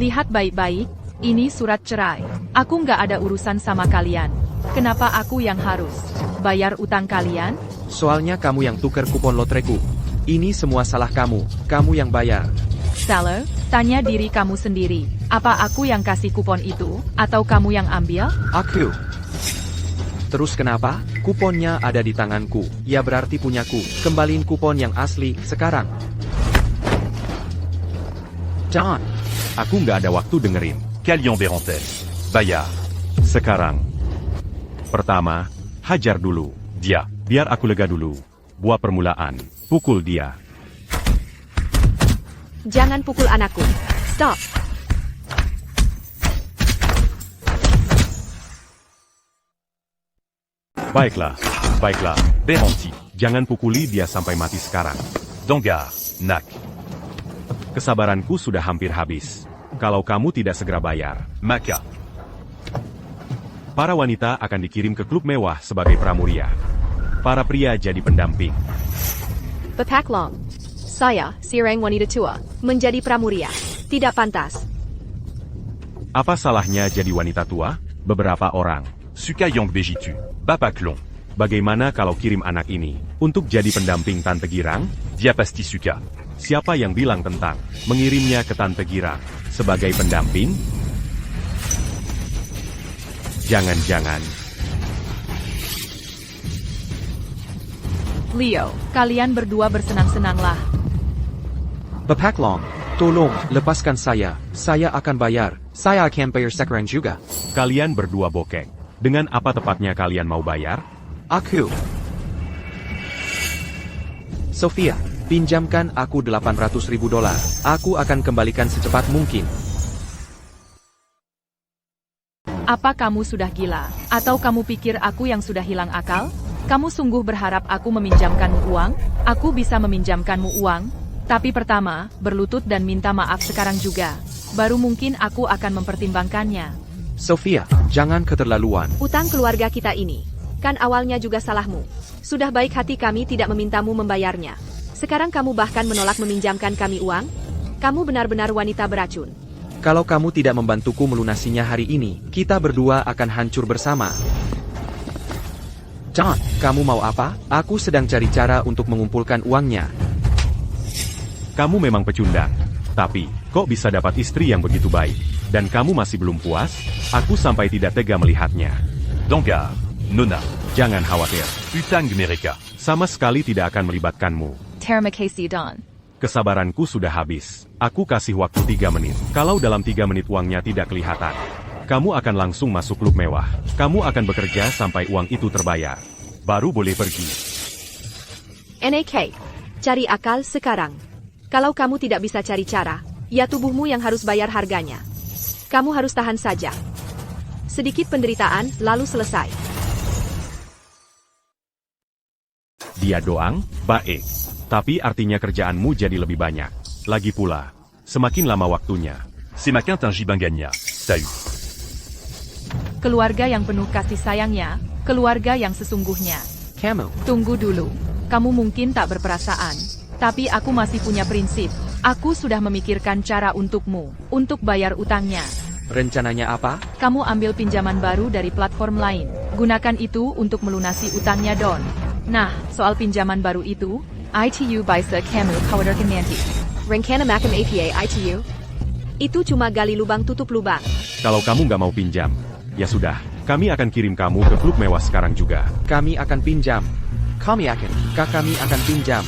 Lihat baik-baik, ini surat cerai. Aku nggak ada urusan sama kalian. Kenapa aku yang harus bayar utang kalian? Soalnya kamu yang tukar kupon lotreku. Ini semua salah kamu. Kamu yang bayar. Seller, tanya diri kamu sendiri. Apa aku yang kasih kupon itu, atau kamu yang ambil? Aku. Terus kenapa? Kuponnya ada di tanganku. Ya berarti punyaku. Kembaliin kupon yang asli sekarang. John. Aku nggak ada waktu dengerin. Calion Bérantel. Bayard. Sekarang. Pertama, hajar dulu. Dia. Biar aku lega dulu. Buat permulaan, pukul dia. Jangan pukul anakku. Stop. Baiklah, baiklah. Béranti. Jangan pukuli dia sampai mati sekarang. Dangar. Nak. Kesabaranku sudah hampir habis. Kalau kamu tidak segera bayar, Maka. para wanita akan dikirim ke klub mewah sebagai pramuria. Para pria jadi pendamping. Bapak Long. Saya, seorang wanita tua, menjadi pramuria. Tidak pantas. Apa salahnya jadi wanita tua? Beberapa orang. Suka Yang Bejitu. Bapak Long. Bagaimana kalau kirim anak ini untuk jadi pendamping Tante Girang? Dia pasti suka. Siapa yang bilang tentang mengirimnya ke Tante Girang sebagai pendamping? Jangan-jangan. Leo, kalian berdua bersenang-senanglah. Bapak Long, tolong, lepaskan saya. Saya akan bayar. Saya akan bayar sekarang juga. Kalian berdua bokek. Dengan apa tepatnya kalian mau bayar? Aku. Sophia, pinjamkan aku 800.000 dolar. Aku akan kembalikan secepat mungkin. Apa kamu sudah gila? Atau kamu pikir aku yang sudah hilang akal? Kamu sungguh berharap aku meminjamkanmu uang? Aku bisa meminjamkanmu uang, tapi pertama, berlutut dan minta maaf sekarang juga. Baru mungkin aku akan mempertimbangkannya. Sophia, jangan keterlaluan. Utang keluarga kita ini, kan awalnya juga salahmu. Sudah baik hati kami tidak memintamu membayarnya. Sekarang kamu bahkan menolak meminjamkan kami uang? Kamu benar-benar wanita beracun. Kalau kamu tidak membantuku melunasinya hari ini, kita berdua akan hancur bersama. John, kamu mau apa? Aku sedang cari cara untuk mengumpulkan uangnya. Kamu memang pecundang. Tapi, kok bisa dapat istri yang begitu baik? Dan kamu masih belum puas? Aku sampai tidak tega melihatnya. Dangar. Nona. Jangan khawatir. Utang mereka. Sama sekali tidak akan melibatkanmu. Terima kasih, Don. Kesabaranku sudah habis. Aku kasih waktu 3 menit. Kalau dalam 3 menit uangnya tidak kelihatan, kamu akan langsung masuk klub mewah. Kamu akan bekerja sampai uang itu terbayar. Baru boleh pergi. NAK, cari akal sekarang. Kalau kamu tidak bisa cari cara, ya tubuhmu yang harus bayar harganya. Kamu harus tahan saja. Sedikit penderitaan, lalu selesai. Dia doang, baik. Tapi artinya kerjaanmu jadi lebih banyak. Lagi pula, semakin lama waktunya. C'est ma quinte un Gibingania. Salut. Keluarga yang penuh kasih sayangnya, keluarga yang sesungguhnya. Kamu. Tunggu dulu. Kamu mungkin tak berperasaan, tapi aku masih punya prinsip. Aku sudah memikirkan cara untukmu, untuk bayar utangnya. Rencananya apa? Kamu ambil pinjaman baru dari platform lain. Gunakan itu untuk melunasi utangnya Don. Nah, soal pinjaman baru itu, ITU bisa kamu khawatirkan nanti. Rencana makam APA ITU? Itu cuma gali lubang tutup lubang. Kalau kamu nggak mau pinjam, ya sudah. Kami akan kirim kamu ke klub mewah sekarang juga. Kami akan pinjam. Kami akan pinjam.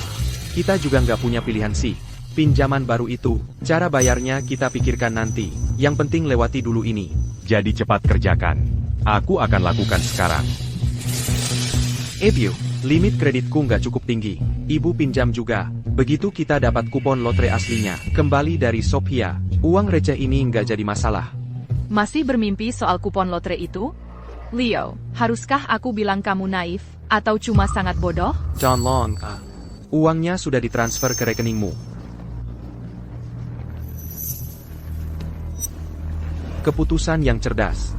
Kita juga nggak punya pilihan sih. Pinjaman baru itu, cara bayarnya kita pikirkan nanti. Yang penting lewati dulu ini. Jadi cepat kerjakan. Aku akan lakukan sekarang. Ibu, limit kreditku nggak cukup tinggi. Ibu pinjam juga. Begitu kita dapat kupon lotre aslinya, kembali dari Sophia. Uang receh ini nggak jadi masalah. Masih bermimpi soal kupon lotre itu? Leo, haruskah aku bilang kamu naif, atau cuma sangat bodoh? John Long, uangnya sudah ditransfer ke rekeningmu. Keputusan yang cerdas.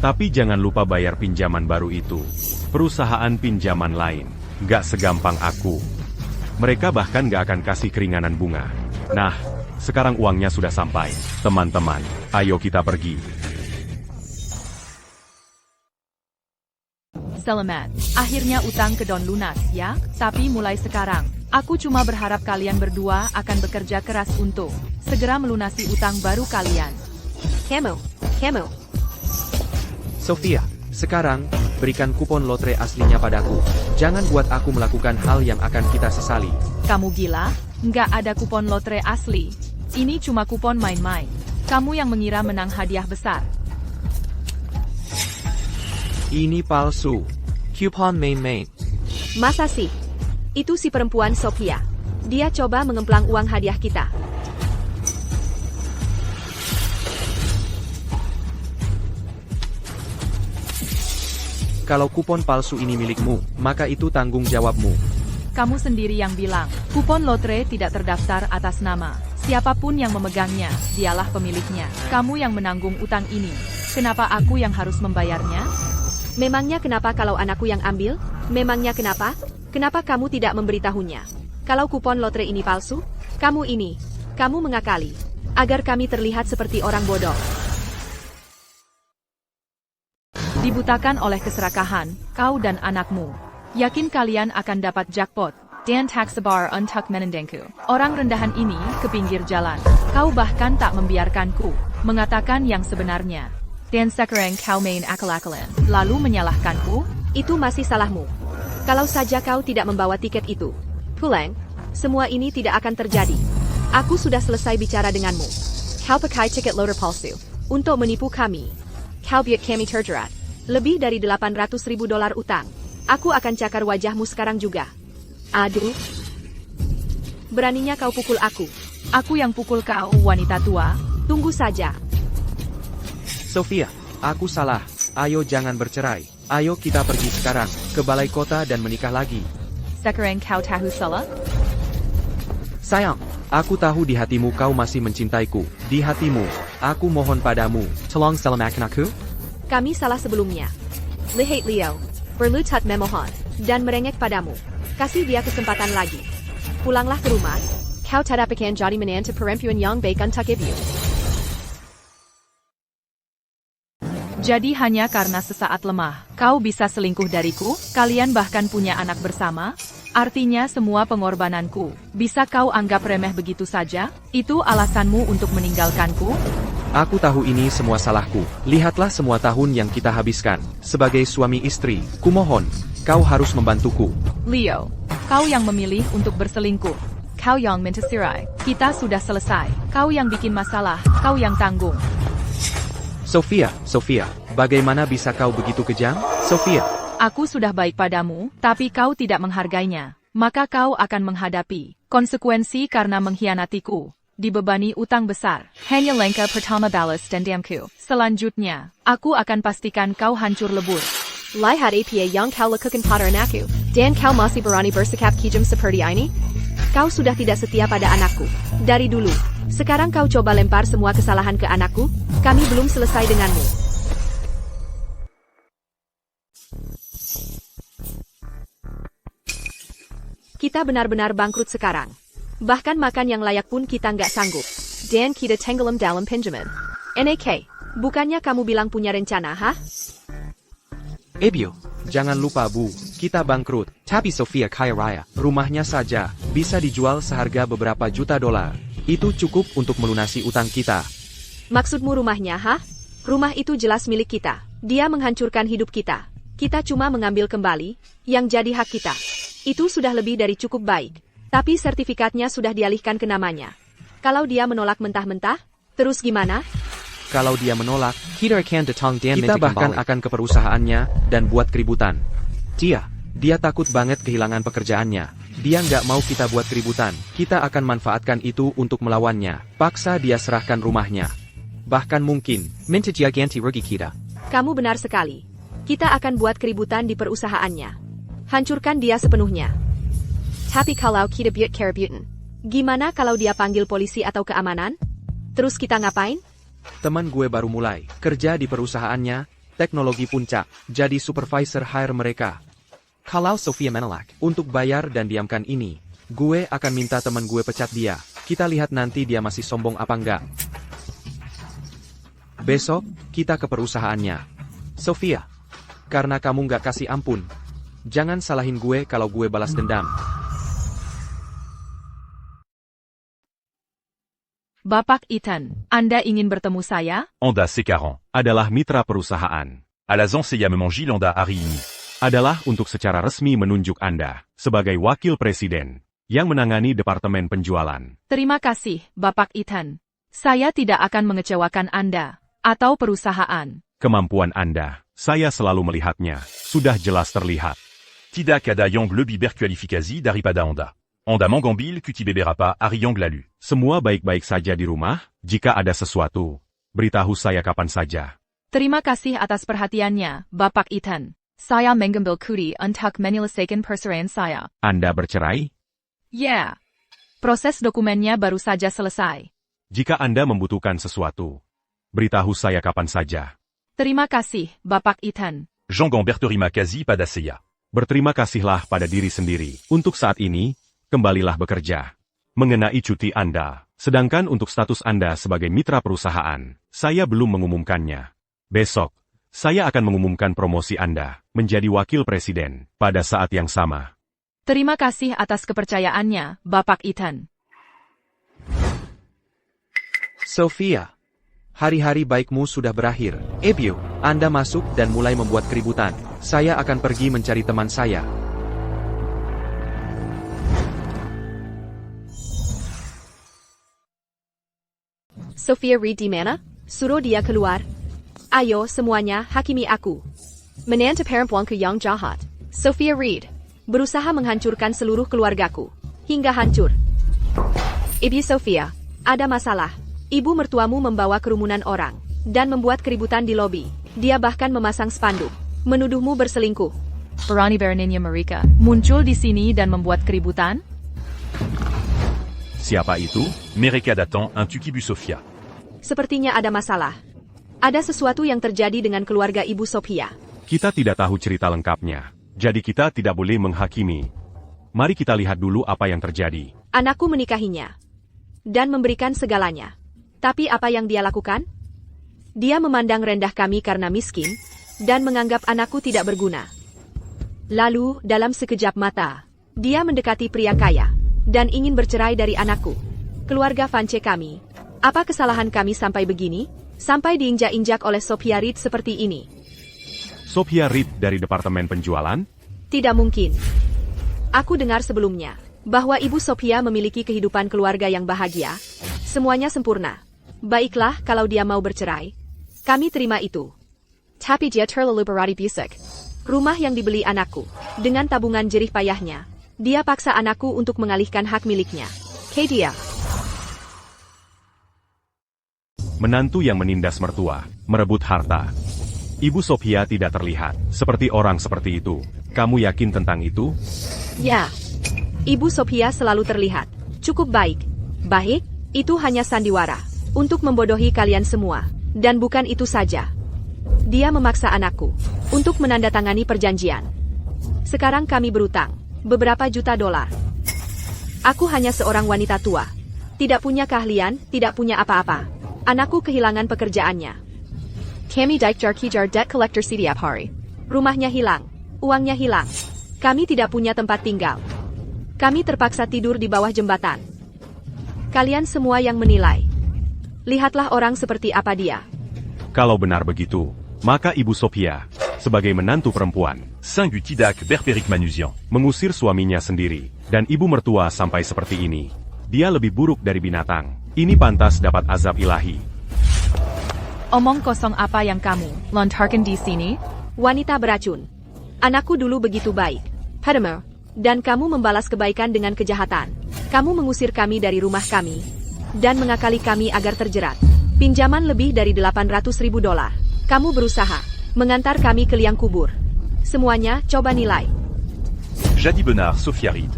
Tapi jangan lupa bayar pinjaman baru itu. Perusahaan pinjaman lain, nggak segampang aku. Mereka bahkan nggak akan kasih keringanan bunga. Nah, sekarang uangnya sudah sampai. Teman-teman, ayo kita pergi. Selamat, akhirnya utang ke Don lunas ya. Tapi mulai sekarang, aku cuma berharap kalian berdua akan bekerja keras untuk segera melunasi utang baru kalian. Kamu. Sophia, sekarang, berikan kupon lotre aslinya padaku. Jangan buat aku melakukan hal yang akan kita sesali. Kamu gila? Nggak ada kupon lotre asli. Ini cuma kupon main-main. Kamu yang mengira menang hadiah besar. Ini palsu. Coupon main-main. Masa sih? Itu si perempuan Sophia. Dia coba mengemplang uang hadiah kita. Kalau kupon palsu ini milikmu, maka itu tanggung jawabmu. Kamu sendiri yang bilang, kupon lotre tidak terdaftar atas nama. Siapapun yang memegangnya, dialah pemiliknya. Kamu yang menanggung utang ini. Kenapa aku yang harus membayarnya? Memangnya kenapa kalau anakku yang ambil? Memangnya kenapa? Kenapa kamu tidak memberitahunya? Kalau kupon lotre ini palsu, kamu mengakali. Agar kami terlihat seperti orang bodoh. Dibutakan oleh keserakahan, kau dan anakmu. Yakin kalian akan dapat jackpot. Dan taksabar untuk menendengku. Orang rendahan ini ke pinggir jalan. Kau bahkan tak membiarkanku mengatakan yang sebenarnya. Dan sekarang kau main akal-akalan, lalu menyalahkanku? Itu masih salahmu. Kalau saja kau tidak membawa tiket itu. Pulang, semua ini tidak akan terjadi. Aku sudah selesai bicara denganmu. Kau pakai tiket loader palsu untuk menipu kami. Kau buat kami terjerat. Lebih dari $800.000 utang. Aku akan cakar wajahmu sekarang juga. Aduh. Beraninya kau pukul aku. Aku yang pukul kau, wanita tua. Tunggu saja. Sophia, aku salah. Ayo jangan bercerai. Ayo kita pergi sekarang ke balai kota dan menikah lagi. Sekarang kau tahu salah? Sayang, aku tahu di hatimu kau masih mencintaiku. Di hatimu, aku mohon padamu, tolong selamatkan aku. Kami salah sebelumnya. Lihat Leo, berlutut memohon, dan merengek padamu. Kasih dia kesempatan lagi. Pulanglah ke rumah. Kau tidak akan jadi menantu perempuan yang baik untuk ibu. Jadi hanya karena sesaat lemah, kau bisa selingkuh dariku? Kalian bahkan punya anak bersama? Artinya semua pengorbananku, bisa kau anggap remeh begitu saja? Itu alasanmu untuk meninggalkanku? Aku tahu ini semua salahku. Lihatlah semua tahun yang kita habiskan. Sebagai suami istri, kumohon, kau harus membantuku. Leo, kau yang memilih untuk berselingkuh. Kau yang minta cerai. Kita sudah selesai. Kau yang bikin masalah, kau yang tanggung. Sophia, bagaimana bisa kau begitu kejam? Sophia. Aku sudah baik padamu, tapi kau tidak menghargainya. Maka kau akan menghadapi konsekuensi karena mengkhianatiku. Dibebani utang besar. Hanya lengkap pertama balas dendamku. Selanjutnya, aku akan pastikan kau hancur lebur. Lihat apa yang kau lakukan pada anakku. Dan kau masih berani bersikap kejam seperti ini? Kau sudah tidak setia pada anakku. Dari dulu. Sekarang kau coba lempar semua kesalahan ke anakku? Kami belum selesai denganmu. Kita benar-benar bangkrut sekarang. Bahkan makan yang layak pun kita nggak sanggup. Dan kita tenggelam dalam pinjaman. NAK, bukannya kamu bilang punya rencana, ha? Ebio, jangan lupa Bu, kita bangkrut. Tapi Sofia kaya raya. Rumahnya saja bisa dijual seharga beberapa juta dolar. Itu cukup untuk melunasi utang kita. Maksudmu rumahnya, ha? Rumah itu jelas milik kita. Dia menghancurkan hidup kita. Kita cuma mengambil kembali yang jadi hak kita. Itu sudah lebih dari cukup baik. Tapi sertifikatnya sudah dialihkan ke namanya. Kalau dia menolak mentah-mentah, terus gimana? Kalau dia menolak, kita bahkan akan ke perusahaannya dan buat keributan. Dia takut banget kehilangan pekerjaannya. Dia nggak mau kita buat keributan. Kita akan manfaatkan itu untuk melawannya. Paksa dia serahkan rumahnya. Bahkan mungkin, minta dia ganti rugi kita. Kamu benar sekali. Kita akan buat keributan di perusahaannya. Hancurkan dia sepenuhnya. Tapi kalau kita buat keributan, gimana kalau dia panggil polisi atau keamanan? Terus kita ngapain? Teman gue baru mulai kerja di perusahaannya, teknologi puncak, jadi supervisor hire mereka. Kalau Sofia menolak untuk bayar dan diamkan ini, gue akan minta teman gue pecat dia. Kita lihat nanti dia masih sombong apa enggak. Besok, kita ke perusahaannya. Sofia, karena kamu nggak kasih ampun, jangan salahin gue kalau gue balas dendam. Bapak Ethan, Anda ingin bertemu saya? Honda C40. Adalah mitra perusahaan. À la Zanseya Memangi Honda Harini. Adalah untuk secara resmi menunjuk Anda sebagai wakil presiden yang menangani departemen penjualan. Terima kasih, Bapak Ethan. Saya tidak akan mengecewakan Anda atau perusahaan. Kemampuan Anda, saya selalu melihatnya, sudah jelas terlihat. Tidak ada yang lebih berkualifikasi daripada Honda. Honda mengambil cuti beberapa hari yang lalu. Semua baik-baik saja di rumah. Jika ada sesuatu, beritahu saya kapan saja. Terima kasih atas perhatiannya, Bapak Ethan. Saya mengambil cuti untuk menyelesaikan perceraian saya. Anda bercerai? Ya. Proses dokumennya baru saja selesai. Jika Anda membutuhkan sesuatu, beritahu saya kapan saja. Terima kasih, Bapak Ethan. Jangan berterima kasih pada saya. Berterima kasihlah pada diri sendiri. Untuk saat ini, kembalilah bekerja. Mengenai cuti Anda, sedangkan untuk status Anda sebagai mitra perusahaan, saya belum mengumumkannya. Besok, saya akan mengumumkan promosi Anda menjadi wakil presiden pada saat yang sama. Terima kasih atas kepercayaannya, Bapak Ethan. Sofia, hari-hari baikmu sudah berakhir. Ebio, Anda masuk dan mulai membuat keributan. Saya akan pergi mencari teman saya. Sofia Reed di mana? Suruh dia keluar. Ayo semuanya, hakimi aku. Menantu perempuanku yang jahat. Sofia Reed. Berusaha menghancurkan seluruh keluargaku. Hingga hancur. Ibu Sofia, ada masalah. Ibu mertuamu membawa kerumunan orang. Dan membuat keributan di lobi. Dia bahkan memasang spanduk. Menuduhmu berselingkuh. Berani beraninya mereka muncul di sini dan membuat keributan? Siapa itu? Mereka datang untuk Ibu Sofia. Sepertinya ada masalah. Ada sesuatu yang terjadi dengan keluarga Ibu Sofia. Kita tidak tahu cerita lengkapnya, jadi kita tidak boleh menghakimi. Mari kita lihat dulu apa yang terjadi. Anakku menikahinya. Dan memberikan segalanya. Tapi apa yang dia lakukan? Dia memandang rendah kami karena miskin, dan menganggap anakku tidak berguna. Lalu, dalam sekejap mata, dia mendekati pria kaya, dan ingin bercerai dari anakku. Keluarga Vance kami. Apa kesalahan kami sampai begini? Sampai diinjak-injak oleh Sophia Reed seperti ini. Sophia Reed dari Departemen Penjualan? Tidak mungkin. Aku dengar sebelumnya, bahwa Ibu Sophia memiliki kehidupan keluarga yang bahagia. Semuanya sempurna. Baiklah kalau dia mau bercerai. Kami terima itu. Tapi dia terlalu berani busuk. Rumah yang dibeli anakku, dengan tabungan jerih payahnya, dia paksa anakku untuk mengalihkan hak miliknya. Dia. Menantu yang menindas mertua, merebut harta. Ibu Sophia tidak terlihat seperti orang seperti itu. Kamu yakin tentang itu? Ya. Ibu Sophia selalu terlihat cukup baik. Baik, itu hanya sandiwara untuk membodohi kalian semua. Dan bukan itu saja. Dia memaksa anakku untuk menandatangani perjanjian. Sekarang kami berutang beberapa juta dolar. Aku hanya seorang wanita tua. Tidak punya keahlian, tidak punya apa-apa. Anakku kehilangan pekerjaannya. Kami dikejar debt collector setiap hari. Rumahnya hilang. Uangnya hilang. Kami tidak punya tempat tinggal. Kami terpaksa tidur di bawah jembatan. Kalian semua yang menilai. Lihatlah orang seperti apa dia. Kalau benar begitu, maka Ibu Sophia, sebagai menantu perempuan, Singu Tidak Berperik Manusian. mengusir suaminya sendiri, dan ibu mertua sampai seperti ini. Dia lebih buruk dari binatang. Ini pantas dapat azab ilahi. Omong kosong apa yang kamu lontarkan di sini? Wanita beracun. Anakku dulu begitu baik. Padahal, dan kamu membalas kebaikan dengan kejahatan. Kamu mengusir kami dari rumah kami. Dan mengakali kami agar terjerat. Pinjaman lebih dari 800.000 dolar. Kamu berusaha mengantar kami ke liang kubur. Semuanya, coba nilai. Jadi benar Sophia Reed.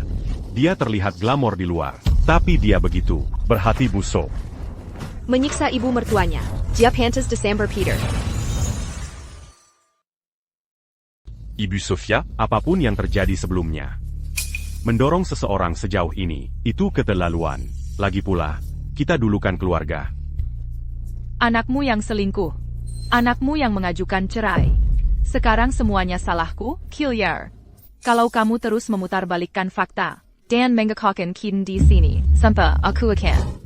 Dia terlihat glamor di luar, tapi dia begitu berhati busuk. Menyiksa ibu mertuanya. Jap Hantes Desember Peter. Ibu Sophia, Apapun yang terjadi sebelumnya, mendorong seseorang sejauh ini, itu keterlaluan. Lagi pula, kita dulukan keluarga. Anakmu yang selingkuh. Anakmu yang mengajukan cerai. Sekarang semuanya salahku, Killiar. Kalau kamu terus memutarbalikkan fakta, dan mengekakkan Kiden di sini, sampai aku akan.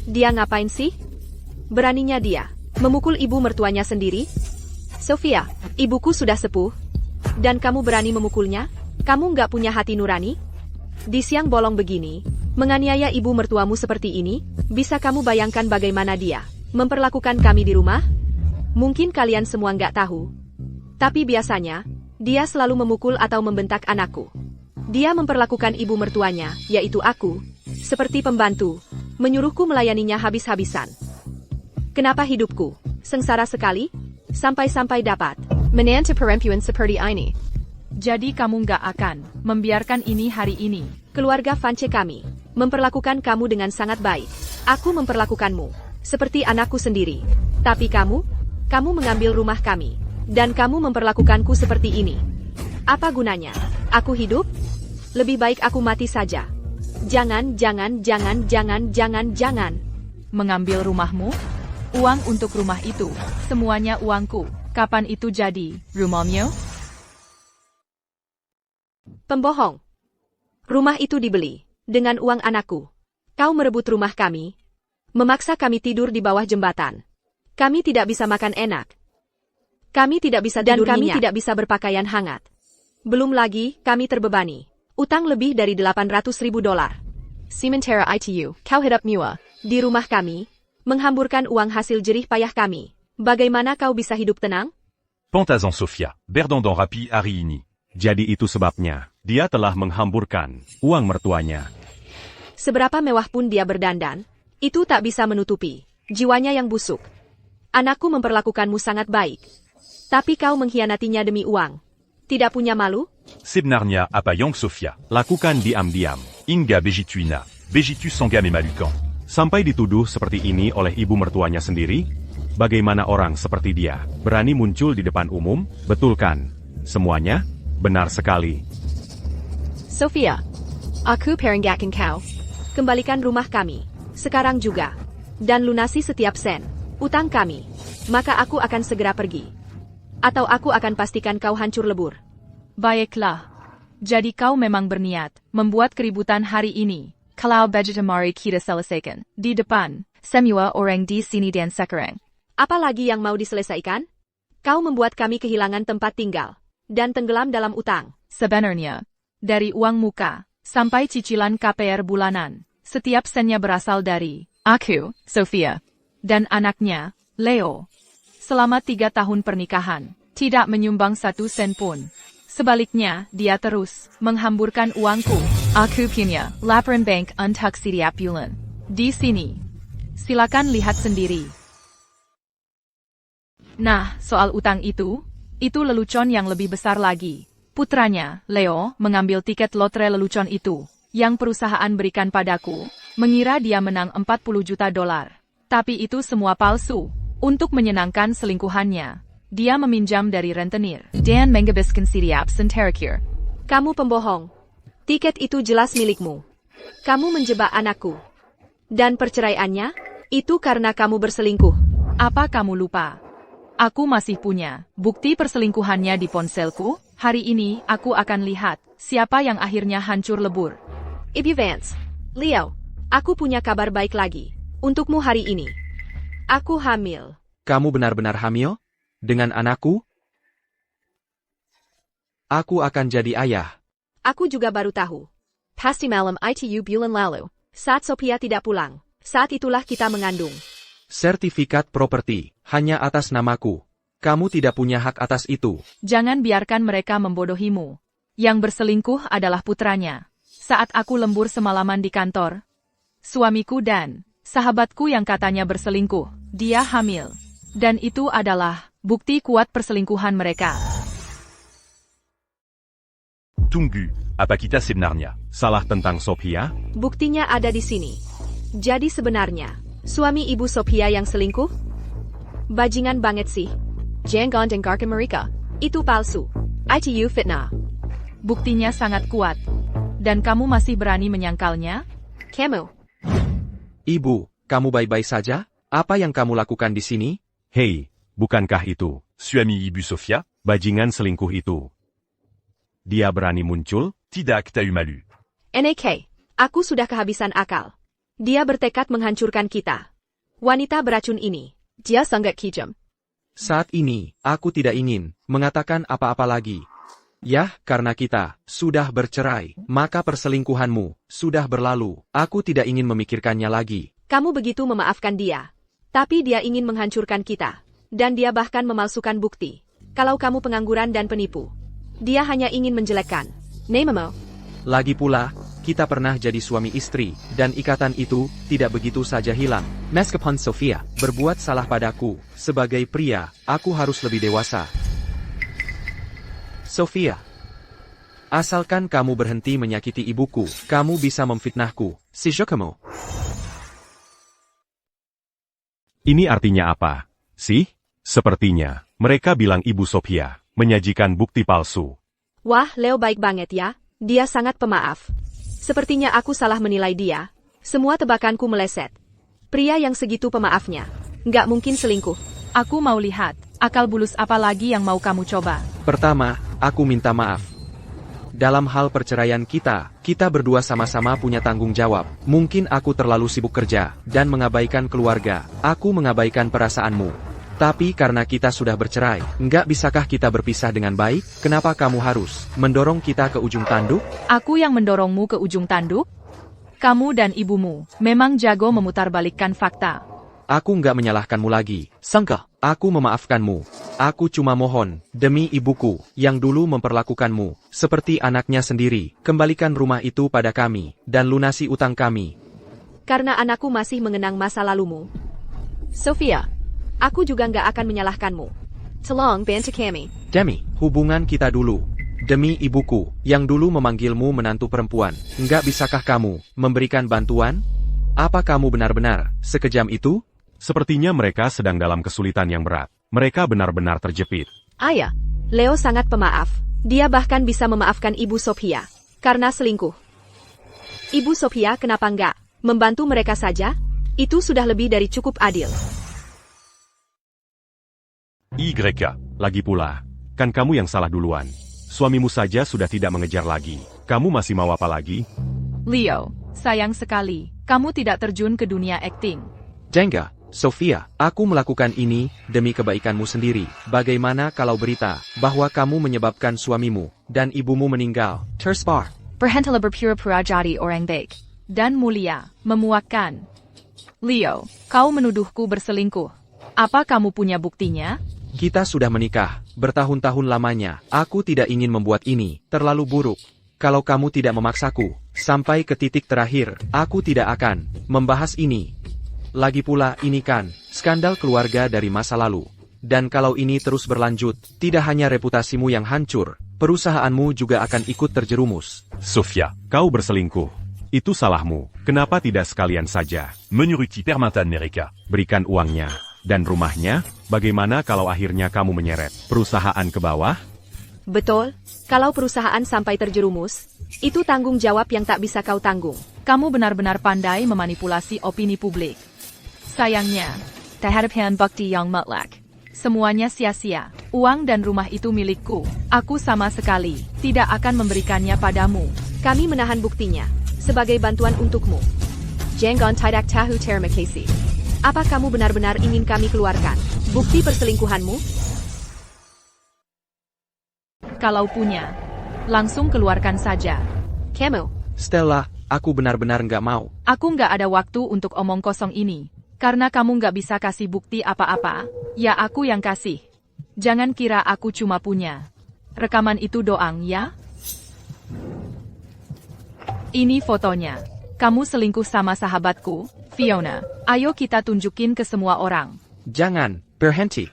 Dia ngapain sih? Beraninya dia memukul ibu mertuanya sendiri? Sophia, ibuku sudah sepuh. Dan kamu berani memukulnya? Kamu nggak punya hati nurani? Di siang bolong begini, menganiaya ibu mertuamu seperti ini, bisa kamu bayangkan bagaimana dia memperlakukan kami di rumah? Mungkin kalian semua nggak tahu. Tapi biasanya, dia selalu memukul atau membentak anakku. Dia memperlakukan ibu mertuanya, yaitu aku, seperti pembantu, menyuruhku melayaninya habis-habisan. Kenapa hidupku sengsara sekali? Sampai-sampai dapat menantu perempuan seperti ini. Jadi kamu nggak akan membiarkan ini hari ini. Keluarga Vance kami memperlakukan kamu dengan sangat baik. Aku memperlakukanmu seperti anakku sendiri. Tapi kamu mengambil rumah kami. Dan kamu memperlakukanku seperti ini. Apa gunanya? Aku hidup? Lebih baik aku mati saja. Jangan. Mengambil rumahmu? Uang untuk rumah itu, semuanya uangku. Kapan itu jadi rumahmu? Pembohong. Rumah itu dibeli dengan uang anakku. Kau merebut rumah kami, memaksa kami tidur di bawah jembatan. Kami tidak bisa makan enak. Kami tidak bisa tidur dan kami tidak bisa berpakaian hangat. Belum lagi, kami terbebani utang lebih dari 800.000 dolar. Sementara itu, kau hidup mewah di rumah kami, menghamburkan uang hasil jerih payah kami. Bagaimana kau bisa hidup tenang? Pentazan Sophia, Berdandan Rapi Hari ini. Jadi itu sebabnya, dia telah menghamburkan uang mertuanya. Seberapa mewah pun dia berdandan, itu tak bisa menutupi jiwanya yang busuk. Anakku memperlakukanmu sangat baik. Tapi kau mengkhianatinya demi uang. Tidak punya malu? Sebenarnya apa yang Sophia? Lakukan diam-diam. Inga Begituina, Begitu Sangam et Malukan. Sampai dituduh seperti ini oleh ibu mertuanya sendiri? Bagaimana orang seperti dia berani muncul di depan umum? Betul kan? Semuanya? Benar sekali. Sophia, aku perenggakan kau. Kembalikan rumah kami. Sekarang juga. Dan lunasi setiap sen utang kami. Maka aku akan segera pergi. Atau aku akan pastikan kau hancur lebur. Baiklah. Jadi kau memang berniat membuat keributan hari ini. Kalau begitu mari kita selesaikan. Di depan, semua orang di sini dan sekarang. Apa lagi yang mau diselesaikan? Kau membuat kami kehilangan tempat tinggal. Dan tenggelam dalam utang. Sebenarnya, dari uang muka, sampai cicilan KPR bulanan, setiap sennya berasal dari aku, Sophia, dan anaknya, Leo. Selama 3 tahun pernikahan, tidak menyumbang 1 sen pun. Sebaliknya, dia terus menghamburkan uangku. Aku punya laporan bank untuk setiap bulan. Di sini. Silakan lihat sendiri. Nah, soal utang itu, Itu lelucon yang lebih besar lagi. Putranya, Leo, mengambil tiket lotre lelucon itu, yang perusahaan berikan padaku, mengira dia menang 40 juta dolar. Tapi itu semua palsu. Untuk menyenangkan selingkuhannya, dia meminjam dari rentenir. Dan menghabiskan setiap senterakir. Kamu pembohong. Tiket itu jelas milikmu. Kamu menjebak anakku. Dan perceraiannya, itu karena kamu berselingkuh. Apa kamu lupa? Aku masih punya bukti perselingkuhannya di ponselku. Hari ini, aku akan lihat siapa yang akhirnya hancur lebur. Ibu Vance, Leo, aku punya kabar baik lagi. Untukmu hari ini. Aku hamil. Kamu benar-benar hamil? Dengan anakku? Aku akan jadi ayah. Aku juga baru tahu. Pasti malam ITU bulan lalu, saat Sophia tidak pulang. Saat itulah kita mengandung. Sertifikat properti, hanya atas namaku. Kamu tidak punya hak atas itu. Jangan biarkan mereka membodohimu. Yang berselingkuh adalah putranya. Saat aku lembur semalaman di kantor, suamiku dan sahabatku yang katanya berselingkuh, dia hamil. Dan itu adalah bukti kuat perselingkuhan mereka. Tungu, apa kita sebenarnya? Salah tentang Sophia? Buktinya ada di sini. Jadi sebenarnya, suami ibu Sophia yang selingkuh? Bajingan banget sih. Jangan dengarkan mereka. Itu palsu. ITU fitnah. Buktinya sangat kuat. Dan kamu masih berani menyangkalnya? Kamu. Ibu, kamu baik-baik saja? Apa yang kamu lakukan di sini? Hei, bukankah itu Suami Ibu Sophia? bajingan selingkuh itu? Dia berani muncul? Tidak t'as eu malu. NAK, aku sudah kehabisan akal. Dia bertekad menghancurkan kita. Wanita beracun ini, dia sangat kejam. Saat ini, aku tidak ingin mengatakan apa-apa lagi. Yah, karena kita sudah bercerai, maka perselingkuhanmu sudah berlalu. Aku tidak ingin memikirkannya lagi. Kamu begitu memaafkan dia. Tapi dia ingin menghancurkan kita. Dan dia bahkan memalsukan bukti. Kalau kamu pengangguran dan penipu. Dia hanya ingin menjelekkan. Namamu. Lagi pula, kita pernah jadi suami istri, dan ikatan itu tidak begitu saja hilang. Meskipun Sophia berbuat salah padaku, sebagai pria, aku harus lebih dewasa. Sophia, asalkan kamu berhenti menyakiti ibuku, kamu bisa memfitnahku. Si kamu. Ini artinya apa? Sih? Sepertinya, mereka bilang Ibu Sophia menyajikan bukti palsu. Wah, Leo baik banget ya. Dia sangat pemaaf. Sepertinya aku salah menilai dia. Semua tebakanku meleset. Pria yang segitu pemaafnya. Nggak mungkin selingkuh. Aku mau lihat, akal bulus apa lagi yang mau kamu coba. Pertama, aku minta maaf. Dalam hal perceraian kita berdua sama-sama punya tanggung jawab. Mungkin aku terlalu sibuk kerja, dan mengabaikan keluarga. Aku mengabaikan perasaanmu. Tapi karena kita sudah bercerai, nggak bisakah kita berpisah dengan baik? Kenapa kamu harus mendorong kita ke ujung tanduk? Aku yang mendorongmu ke ujung tanduk? Kamu dan ibumu memang jago memutarbalikkan fakta. Aku nggak menyalahkanmu lagi. Sangka, aku memaafkanmu. Aku cuma mohon, demi ibuku, yang dulu memperlakukanmu seperti anaknya sendiri, kembalikan rumah itu pada kami, dan lunasi utang kami. Karena anakku masih mengenang masa lalumu. Sophia, aku juga nggak akan menyalahkanmu. Tolong bantu kami. Demi hubungan kita dulu. Demi ibuku, yang dulu memanggilmu menantu perempuan, nggak bisakah kamu memberikan bantuan? Apa kamu benar-benar sekejam itu? Sepertinya mereka sedang dalam kesulitan yang berat. Mereka benar-benar terjepit. Ayah, Leo sangat pemaaf. Dia bahkan bisa memaafkan Ibu Sophia. Karena selingkuh. Ibu Sophia kenapa nggak membantu mereka saja? Itu sudah lebih dari cukup adil. YK. Lagi pula, kan kamu yang salah duluan. Suamimu saja sudah tidak mengejar lagi. Kamu masih mau apa lagi? Leo, sayang sekali, kamu tidak terjun ke dunia akting. Jengga, Sophia, aku melakukan ini demi kebaikanmu sendiri. Bagaimana kalau berita bahwa kamu menyebabkan suamimu dan ibumu meninggal tersebar? Berhentilah berpura-pura jadi orang baik dan mulia, memuakkan. Leo, kau menuduhku berselingkuh. Apa kamu punya buktinya? Kita sudah menikah, bertahun-tahun lamanya. Aku tidak ingin membuat ini terlalu buruk. Kalau kamu tidak memaksaku, sampai ke titik terakhir, aku tidak akan membahas ini. Lagi pula ini kan, skandal keluarga dari masa lalu. Dan kalau ini terus berlanjut, tidak hanya reputasimu yang hancur, perusahaanmu juga akan ikut terjerumus. Sophia. Kau berselingkuh. Itu salahmu. Kenapa tidak sekalian saja? Menuruti permintaan mereka. Berikan uangnya. Dan rumahnya, bagaimana kalau akhirnya kamu menyeret perusahaan ke bawah? Betul, kalau perusahaan sampai terjerumus, itu tanggung jawab yang tak bisa kau tanggung. Kamu benar-benar pandai memanipulasi opini publik. Sayangnya, terhadapkan bukti yang mutlak. Semuanya sia-sia. Uang dan rumah itu milikku. Aku sama sekali tidak akan memberikannya padamu. Kami menahan buktinya, sebagai bantuan untukmu. Jangan tidak tahu terima kasih. Apa kamu benar-benar ingin kami keluarkan bukti perselingkuhanmu? Kalau punya, langsung keluarkan saja. Kamu, Stella, aku benar-benar nggak mau. Aku nggak ada waktu untuk omong kosong ini. Karena kamu nggak bisa kasih bukti apa-apa, ya aku yang kasih. Jangan kira aku cuma punya rekaman itu doang ya. Ini fotonya. Kamu selingkuh sama sahabatku, Fiona. Ayo kita tunjukin ke semua orang. Jangan, berhenti.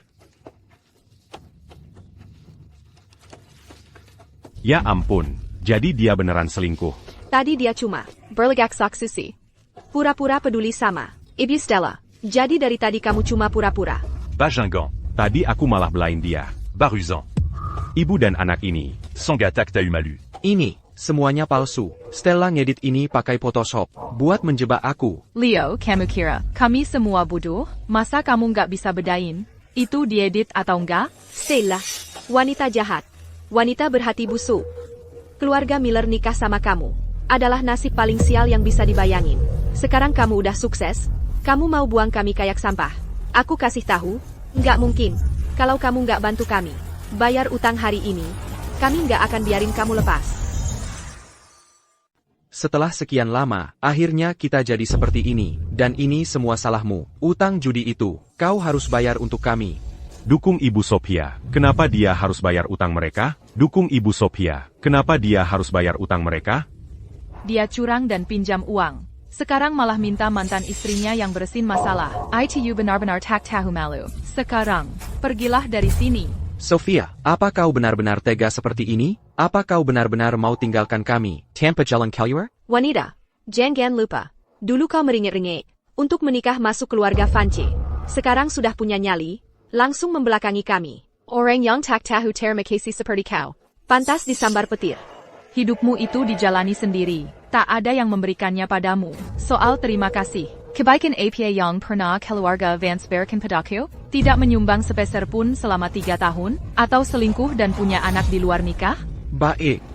Ya ampun, jadi dia beneran selingkuh. tadi dia cuma berlegak saksusi. Pura-pura peduli sama Ibu Stella. Jadi dari tadi kamu cuma pura-pura. Bagingant. Tadi aku malah belain dia. Barusant. Ibu dan anak ini. Sangatak Tahumalu. Ini, semuanya palsu. Stella ngedit ini pakai Photoshop, buat menjebak aku. Leo, kamu kira kami semua bodoh? Masa kamu nggak bisa bedain itu diedit atau enggak? Stella, wanita jahat. Wanita berhati busuk. Keluarga Miller nikah sama kamu adalah nasib paling sial yang bisa dibayangin. Sekarang kamu udah sukses, kamu mau buang kami kayak sampah. Aku kasih tahu, nggak mungkin. Kalau kamu nggak bantu kami bayar utang hari ini, kami nggak akan biarin kamu lepas. Setelah sekian lama, akhirnya kita jadi seperti ini. Dan ini semua salahmu. Utang judi itu, kau harus bayar untuk kami. Dukung Ibu Sophia. Kenapa dia harus bayar utang mereka? Dukung Ibu Sophia. Kenapa dia harus bayar utang mereka? Dia curang dan pinjam uang. Sekarang malah minta mantan istrinya yang bersin masalah. ITU benar-benar tak tahu malu. Sekarang, pergilah dari sini. Sophia, apa kau benar-benar tega seperti ini? Apa kau benar-benar mau tinggalkan kami, tanpa jalan keluar? Wanita, jangan lupa. Dulu kau meringit-ringit untuk menikah masuk keluarga Vance. Sekarang sudah punya nyali, langsung membelakangi kami. Orang yang tak tahu terima kasih seperti kau pantas disambar petir. Hidupmu itu dijalani sendiri. Tak ada yang memberikannya padamu. Soal terima kasih. Kebaikan apa yang pernah keluarga Vance berikan padaku? Tidak menyumbang sepeser pun selama 3 tahun? Atau selingkuh dan punya anak di luar nikah? Baik.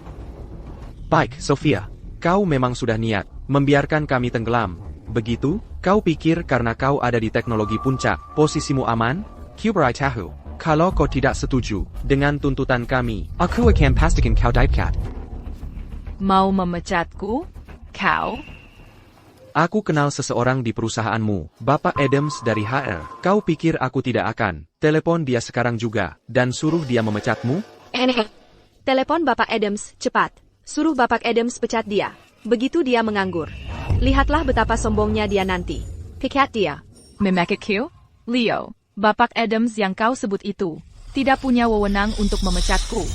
Baik, Sophia. Kau memang sudah niat membiarkan kami tenggelam. Begitu? Kau pikir karena kau ada di teknologi puncak, posisimu aman? Kuberai tahu. Kalau kau tidak setuju dengan tuntutan kami, aku akan pastikan kau dipecat. Mau memecatku? Kau? Aku kenal seseorang di perusahaanmu, Bapak Adams dari HR. Kau pikir aku tidak akan telepon dia sekarang juga, dan suruh dia memecatmu? Telepon Bapak Adams, cepat. Suruh Bapak Adams pecat dia. Begitu dia menganggur. Lihatlah betapa sombongnya dia nanti. Pecat dia. Memekatku? Leo, Bapak Adams yang kau sebut itu tidak punya wewenang untuk memecatku.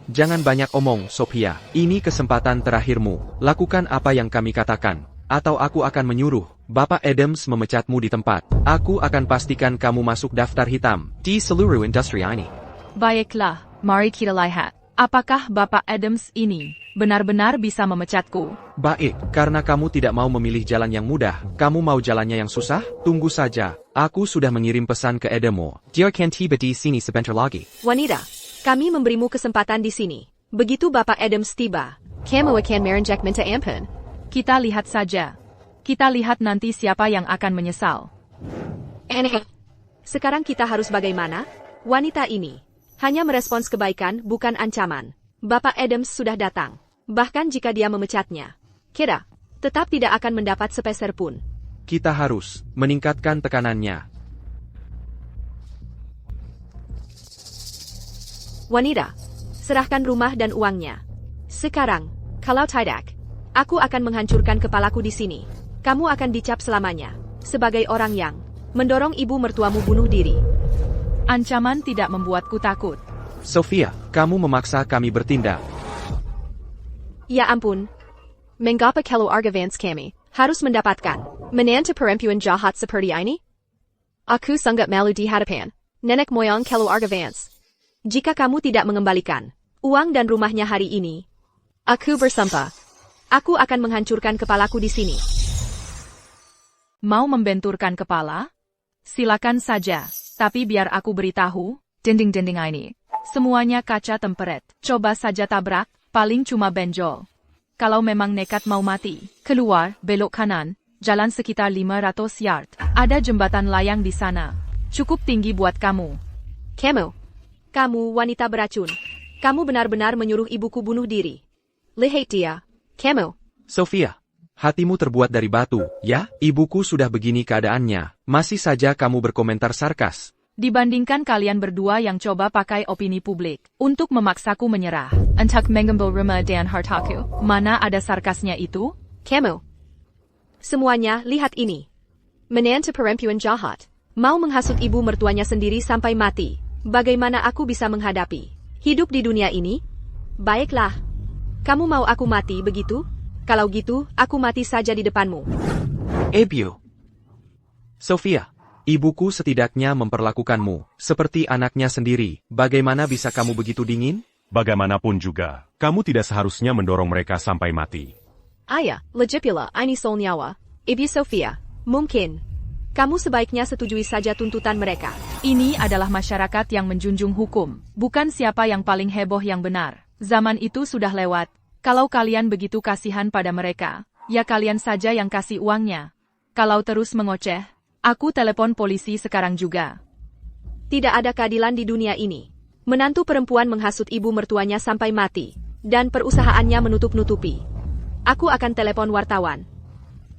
Jangan banyak omong, Sophia. Ini kesempatan terakhirmu. Lakukan apa yang kami katakan. Atau aku akan menyuruh Bapak Adams memecatmu di tempat. Aku akan pastikan kamu masuk daftar hitam di seluruh industri ini. Baiklah, mari kita lihat. Apakah Bapak Adams ini benar-benar bisa memecatku? Baik, karena kamu tidak mau memilih jalan yang mudah, kamu mau jalannya yang susah? Tunggu saja. Aku sudah mengirim pesan ke Adamo. Dia akan tiba di sini sebentar lagi. Wanita, kami memberimu kesempatan di sini. Begitu Bapak Adams tiba, kamu akan merenjak minta ampun. Kita lihat saja. Kita lihat nanti siapa yang akan menyesal. Sekarang kita harus bagaimana? Wanita ini hanya merespons kebaikan, bukan ancaman. Bapak Adams sudah datang. Bahkan jika dia memecatnya, kita tetap tidak akan mendapat sepeser pun. Kita harus meningkatkan tekanannya. Wanita, serahkan rumah dan uangnya. Sekarang, kalau tidak, aku akan menghancurkan kepalaku di sini. Kamu akan dicap selamanya sebagai orang yang mendorong ibu mertuamu bunuh diri. Ancaman tidak membuatku takut. Sophia, kamu memaksa kami bertindak. Ya ampun. Mengapa keluarga Vance kami harus mendapatkan menantu perempuan jahat seperti ini? Aku sangat malu di hadapan nenek moyang keluarga Vance. Jika kamu tidak mengembalikan uang dan rumahnya hari ini, aku bersumpah, aku akan menghancurkan kepalaku di sini. Mau membenturkan kepala? Silakan saja, tapi biar aku beritahu, dinding-dinding ini. Semuanya kaca temperet. Coba saja tabrak, paling cuma benjol. Kalau memang nekat mau mati, keluar, belok kanan, jalan sekitar 500 yard. Ada jembatan layang di sana. Cukup tinggi buat kamu. Kamu wanita beracun. Kamu benar-benar menyuruh ibuku bunuh diri. Lihat dia. Sophia, hatimu terbuat dari batu, ya? Ibuku sudah begini keadaannya, masih saja kamu berkomentar sarkas. Dibandingkan kalian berdua yang coba pakai opini publik untuk memaksaku menyerah, untuk mengambil rumah dan hartaku, mana ada sarkasnya itu? Semuanya, lihat ini. Menantu perempuan jahat. Mau menghasut ibu mertuanya sendiri sampai mati. Bagaimana aku bisa menghadapi hidup di dunia ini? Baiklah. Kamu mau aku mati begitu? Kalau gitu, aku mati saja di depanmu. Ebio. Sophia, ibuku setidaknya memperlakukanmu seperti anaknya sendiri. Bagaimana bisa kamu begitu dingin? Bagaimanapun juga, kamu tidak seharusnya mendorong mereka sampai mati. Ayah, legipula, ini soal nyawa. Ibu Sophia, mungkin kamu sebaiknya setujui saja tuntutan mereka. Ini adalah masyarakat yang menjunjung hukum, bukan siapa yang paling heboh yang benar. Zaman itu sudah lewat. Kalau kalian begitu kasihan pada mereka, ya kalian saja yang kasih uangnya. Kalau terus mengoceh, aku telepon polisi sekarang juga. Tidak ada keadilan di dunia ini. Menantu perempuan menghasut ibu mertuanya sampai mati, dan perusahaannya menutup-nutupi. Aku akan telepon wartawan.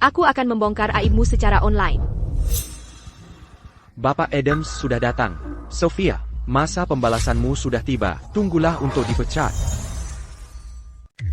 Aku akan membongkar aibmu secara online. Bapak Adams sudah datang. Sophia, masa pembalasanmu sudah tiba. Tunggulah untuk dipecat.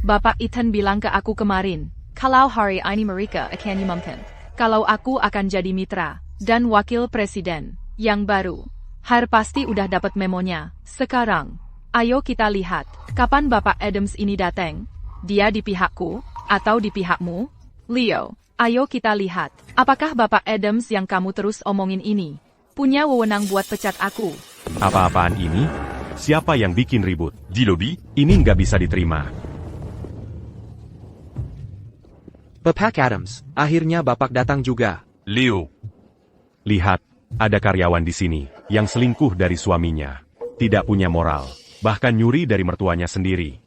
Bapak Ethan bilang ke aku kemarin, kalau hari ini mereka akan diumumkan, kalau aku akan jadi mitra dan wakil presiden yang baru. Har pasti udah dapat memonya. Sekarang, ayo kita lihat, kapan Bapak Adams ini datang? Dia di pihakku atau di pihakmu? Leo, ayo kita lihat, apakah Bapak Adams yang kamu terus omongin ini punya wewenang buat pecat aku? Apa-apaan ini? Siapa yang bikin ribut? Di lobby, Ini nggak bisa diterima. Bapak Adams, akhirnya Bapak datang juga. Leo. Lihat, ada karyawan di sini yang selingkuh dari suaminya. Tidak punya moral, bahkan nyuri dari mertuanya sendiri.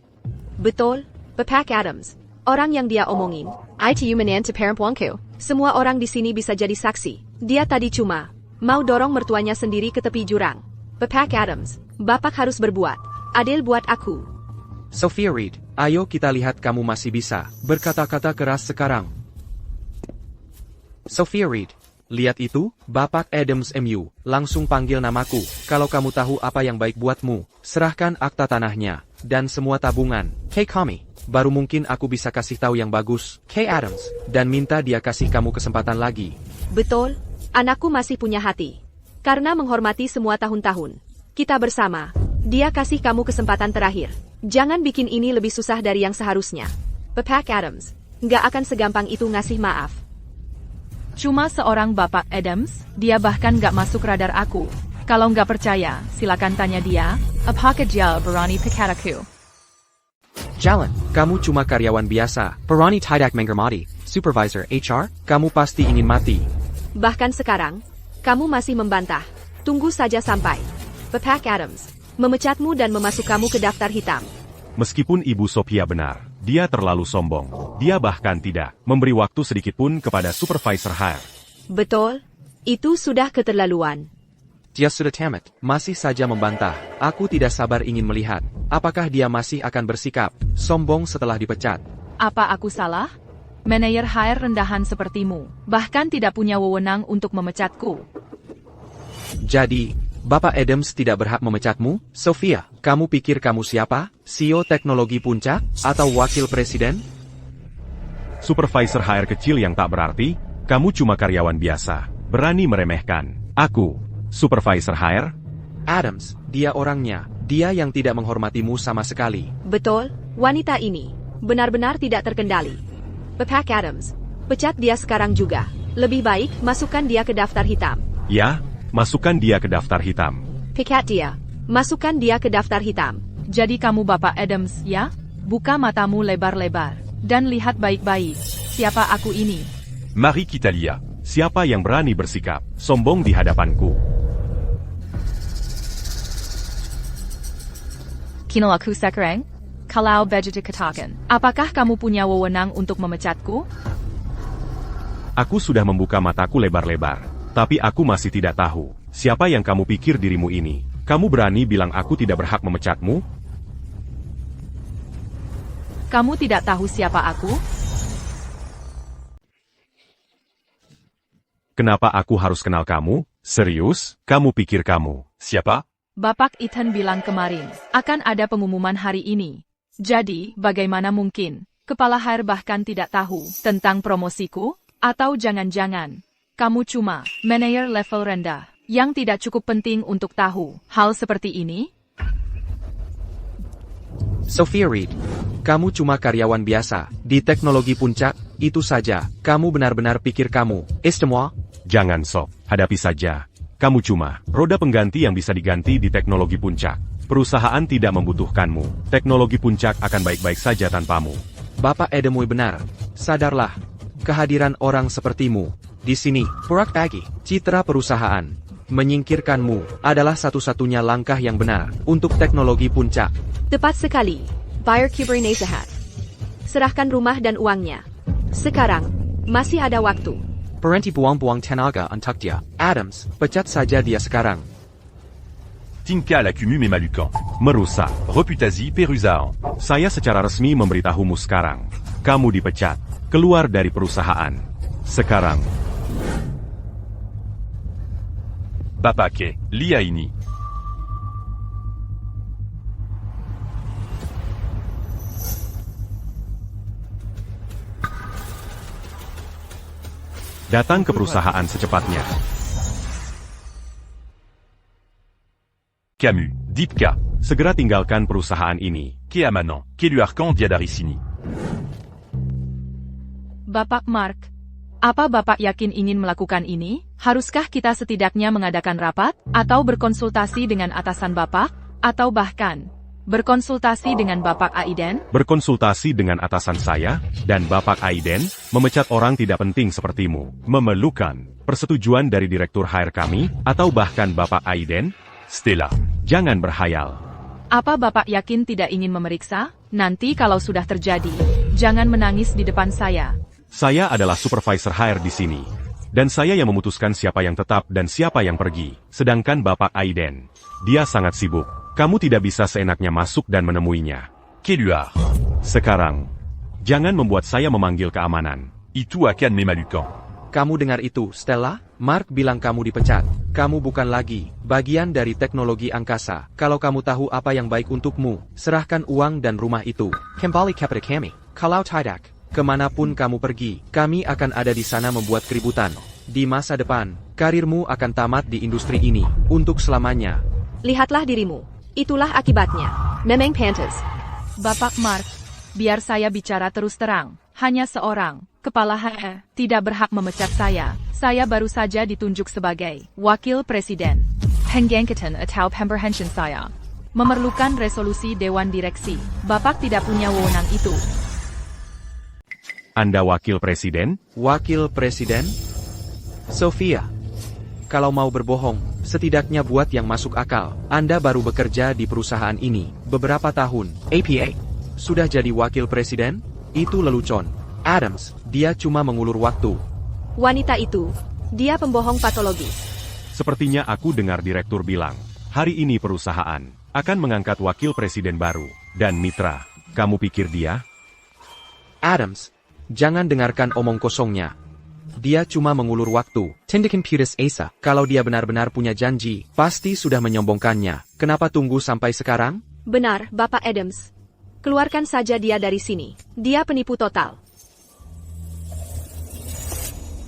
Betul, Bapak Adams. Orang yang dia omongin, itu menantu perempuanku. Semua orang di sini bisa jadi saksi. Dia tadi cuma mau dorong mertuanya sendiri ke tepi jurang. Bapak Adams, Bapak harus berbuat adil buat aku. Sophia Reed, ayo kita lihat kamu masih bisa berkata-kata keras sekarang. Sophia Reed, lihat itu, Bapak Adams MU, langsung panggil namaku. Kalau kamu tahu apa yang baik buatmu, serahkan akta tanahnya dan semua tabungan. Kami, baru mungkin aku bisa kasih tahu yang bagus. Adams, dan minta dia kasih kamu kesempatan lagi. Betul, anakku masih punya hati. Karena menghormati semua tahun-tahun kita bersama, dia kasih kamu kesempatan terakhir. Jangan bikin ini lebih susah dari yang seharusnya. Bapak Adams, nggak akan segampang itu ngasih maaf. Cuma seorang Bapak Adams, dia bahkan nggak masuk radar aku. Kalau nggak percaya, silakan tanya dia, apakah dia berani pecat aku? Jalan, kamu cuma karyawan biasa. Perani tidak menghormati. Supervisor HR, kamu pasti ingin mati. Bahkan sekarang, kamu masih membantah. Tunggu saja sampai Bapak Adams memecatmu dan memasuk kamu ke daftar hitam. Meskipun Ibu Sophia benar, dia terlalu sombong. Dia bahkan tidak memberi waktu sedikit pun kepada supervisor HR. Betul, itu sudah keterlaluan. Dia sudah tamat, masih saja membantah. Aku tidak sabar ingin melihat, apakah dia masih akan bersikap sombong setelah dipecat. Apa aku salah? Manajer HR rendahan sepertimu, bahkan tidak punya wewenang untuk memecatku. Jadi, Bapak Adams tidak berhak memecatmu? Sophia, kamu pikir kamu siapa? CEO teknologi puncak? Atau wakil presiden? Supervisor HR kecil yang tak berarti, kamu cuma karyawan biasa. Berani meremehkan aku, Supervisor Hire? Adams, dia orangnya. Dia yang tidak menghormatimu sama sekali. Betul, wanita ini benar-benar tidak terkendali. Bapak Adams, pecat dia sekarang juga. Lebih baik masukkan dia ke daftar hitam. Ya, masukkan dia ke daftar hitam. Pecat dia. Masukkan dia ke daftar hitam. Jadi kamu Bapak Adams, ya? Buka matamu lebar-lebar. Dan lihat baik-baik. Siapa aku ini? Mari kita lihat. Siapa yang berani bersikap sombong di hadapanku? Kino aku sekarang? Kalau begitu katakan, apakah kamu punya wewenang untuk memecatku? Aku sudah membuka mataku lebar-lebar, tapi aku masih tidak tahu siapa yang kamu pikir dirimu ini. Kamu berani bilang aku tidak berhak memecatmu? Kamu tidak tahu siapa aku? Kenapa aku harus kenal kamu? Serius? Kamu pikir kamu Siapa? Bapak Ethan bilang kemarin, akan ada pengumuman hari ini. Jadi, bagaimana mungkin, Kepala Hire bahkan tidak tahu tentang promosiku? Atau jangan-jangan, kamu cuma manajer level rendah, yang tidak cukup penting untuk tahu hal seperti ini? Sophia Reed, kamu cuma karyawan biasa, di teknologi puncak, itu saja. Kamu benar-benar pikir kamu, istimewa? jangan sok, hadapi saja. Kamu cuma roda pengganti yang bisa diganti di teknologi puncak. Perusahaan tidak membutuhkanmu. Teknologi puncak akan baik-baik saja tanpamu. Bapak Edemui benar. Sadarlah, kehadiran orang sepertimu di sini, porak bagi citra perusahaan. Menyingkirkanmu adalah satu-satunya langkah yang benar untuk teknologi puncak. Tepat sekali. Buyer Kubernetes. Serahkan rumah dan uangnya. Sekarang, masih ada waktu. Berhenti buang-buang tenaga untuk dia. Adams, pecat saja dia sekarang. Tinka Lacumu Memalucan. Merusak. Reputazi Peruzaan. Saya secara resmi memberitahumu sekarang. Kamu dipecat. Keluar dari perusahaan. Sekarang. Bapake, Lia ini. Datang ke perusahaan secepatnya. Camus, Dipka, Segera tinggalkan perusahaan ini. Keamanan, Keluarkan Diadarisini. Bapak Mark, apa Bapak yakin ingin melakukan ini? Haruskah kita setidaknya mengadakan rapat, atau berkonsultasi dengan atasan Bapak, atau bahkan berkonsultasi dengan Bapak Aiden? Berkonsultasi dengan atasan saya, dan Bapak Aiden, memecat orang tidak penting sepertimu. Memerlukan persetujuan dari Direktur Hire kami, atau bahkan Bapak Aiden? Stella. Jangan berhayal. Apa Bapak yakin tidak ingin memeriksa? Nanti kalau sudah terjadi, jangan menangis di depan saya. Saya adalah Supervisor Hire di sini. Dan saya yang memutuskan siapa yang tetap dan siapa yang pergi. Sedangkan Bapak Aiden, dia sangat sibuk. Kamu tidak bisa seenaknya masuk dan menemuinya. Keluar. Sekarang, jangan membuat saya memanggil keamanan. Itu akan Memalucan. Kamu dengar itu, Stella? Mark bilang kamu dipecat. Kamu bukan lagi bagian dari teknologi angkasa. Kalau kamu tahu apa yang baik untukmu, serahkan uang dan rumah itu. Kembali kepada kami. Kalau tidak, kemanapun kamu pergi, kami akan ada di sana membuat keributan. Di masa depan, karirmu akan tamat di industri ini, untuk selamanya. Lihatlah dirimu. Itulah akibatnya. Memang pantas. Bapak Mark, biar saya bicara terus terang. Hanya seorang Kepala Hire tidak berhak memecat saya. Saya baru saja ditunjuk sebagai Wakil Presiden. Penggangkatan atau pemberhentian saya memerlukan resolusi Dewan Direksi. Bapak tidak punya wewenang itu. Anda Wakil Presiden? Wakil Presiden? Sophia, kalau mau berbohong, setidaknya buat yang masuk akal. Anda baru bekerja di perusahaan ini beberapa tahun. APA, sudah jadi wakil presiden? Itu lelucon. Adams, dia cuma mengulur waktu. Wanita itu, dia pembohong patologis. Sepertinya aku dengar direktur bilang, hari ini perusahaan akan mengangkat wakil presiden baru. Dan mitra, kamu pikir dia? Adams, jangan dengarkan omong kosongnya. Dia cuma mengulur waktu. Tindakan putus asa. Kalau dia benar-benar punya janji, pasti sudah menyombongkannya. Kenapa tunggu sampai sekarang? Benar, Bapak Adams. Keluarkan saja dia dari sini. Dia penipu total.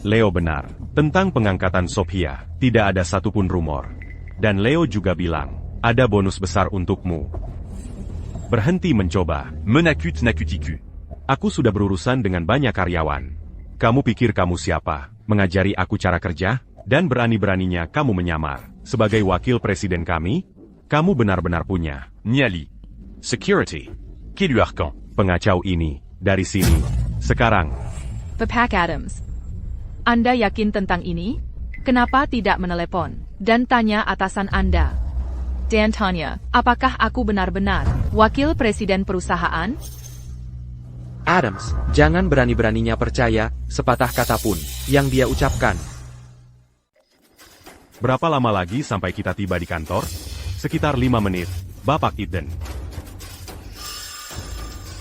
Leo benar. Tentang pengangkatan Sophia, tidak ada satupun rumor. Dan Leo juga bilang, ada bonus besar untukmu. Berhenti mencoba. Menakut nakutiku. Aku sudah berurusan dengan banyak karyawan. Kamu pikir kamu siapa? Mengajari aku cara kerja? Dan berani-beraninya kamu menyamar. Sebagai wakil presiden kami? Kamu benar-benar punya Nyali. security. Kélu Arcan. Pengacau ini, dari sini. Sekarang, Bapak Adams. Anda yakin tentang ini? Kenapa tidak menelepon dan tanya atasan Anda? Dan tanya, apakah aku benar-benar wakil presiden perusahaan? Adams, jangan berani-beraninya percaya sepatah kata pun yang dia ucapkan. berapa lama lagi sampai kita tiba di kantor? Sekitar 5 menit, Bapak Ethan.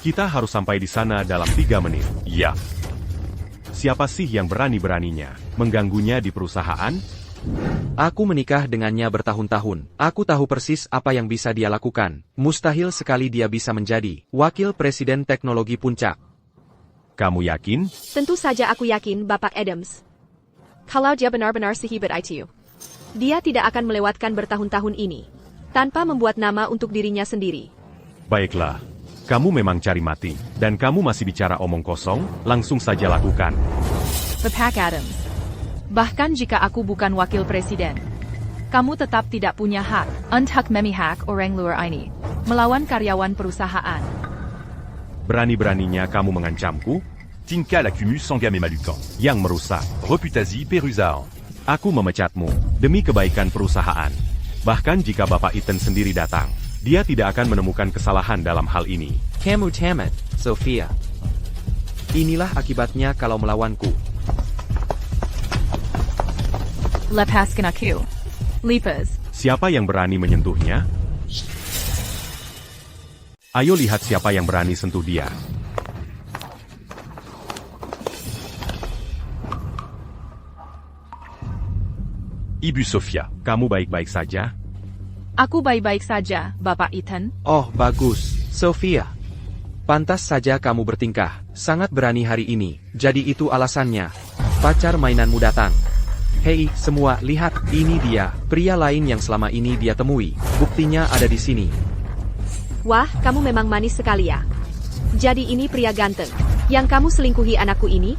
Kita harus sampai di sana dalam 3 menit. Ya. Siapa sih yang berani-beraninya mengganggunya di perusahaan? Aku menikah dengannya bertahun-tahun. Aku tahu persis apa yang bisa dia lakukan. Mustahil sekali dia bisa menjadi wakil presiden teknologi puncak. Kamu yakin? Tentu saja aku yakin, Bapak Adams. Kalau dia benar-benar sehebat itu, dia tidak akan melewatkan bertahun-tahun ini tanpa membuat nama untuk dirinya sendiri. Baiklah. Kamu memang cari mati, dan kamu masih bicara omong kosong, langsung saja lakukan. Bapak Adams. Bahkan jika aku bukan wakil presiden, kamu tetap tidak punya hak untuk memihak orang luar ini melawan karyawan perusahaan. Berani-beraninya kamu mengancamku, Tinka Lacumus Sangam et Malucan. yang merusak. Reputasie Perusaan. Aku memecatmu, demi kebaikan perusahaan. Bahkan jika Bapak Ethan sendiri datang, dia tidak akan menemukan kesalahan dalam hal ini. Kamu tamat, Sophia. Inilah akibatnya kalau melawanku. Lepaskan aku. Lepas. Siapa yang berani menyentuhnya? Ayo lihat siapa yang berani sentuh dia. Ibu Sophia. Kamu baik-baik saja? Aku baik-baik saja, Bapak Ethan. Oh, bagus, Sophia. Pantas saja kamu bertingkah sangat berani hari ini. Jadi itu alasannya. Pacar mainanmu datang. Hei, semua, lihat, ini dia, pria lain yang selama ini dia temui. Buktinya ada di sini. Wah, kamu memang manis sekali ya. Jadi ini pria ganteng yang kamu selingkuhi anakku ini?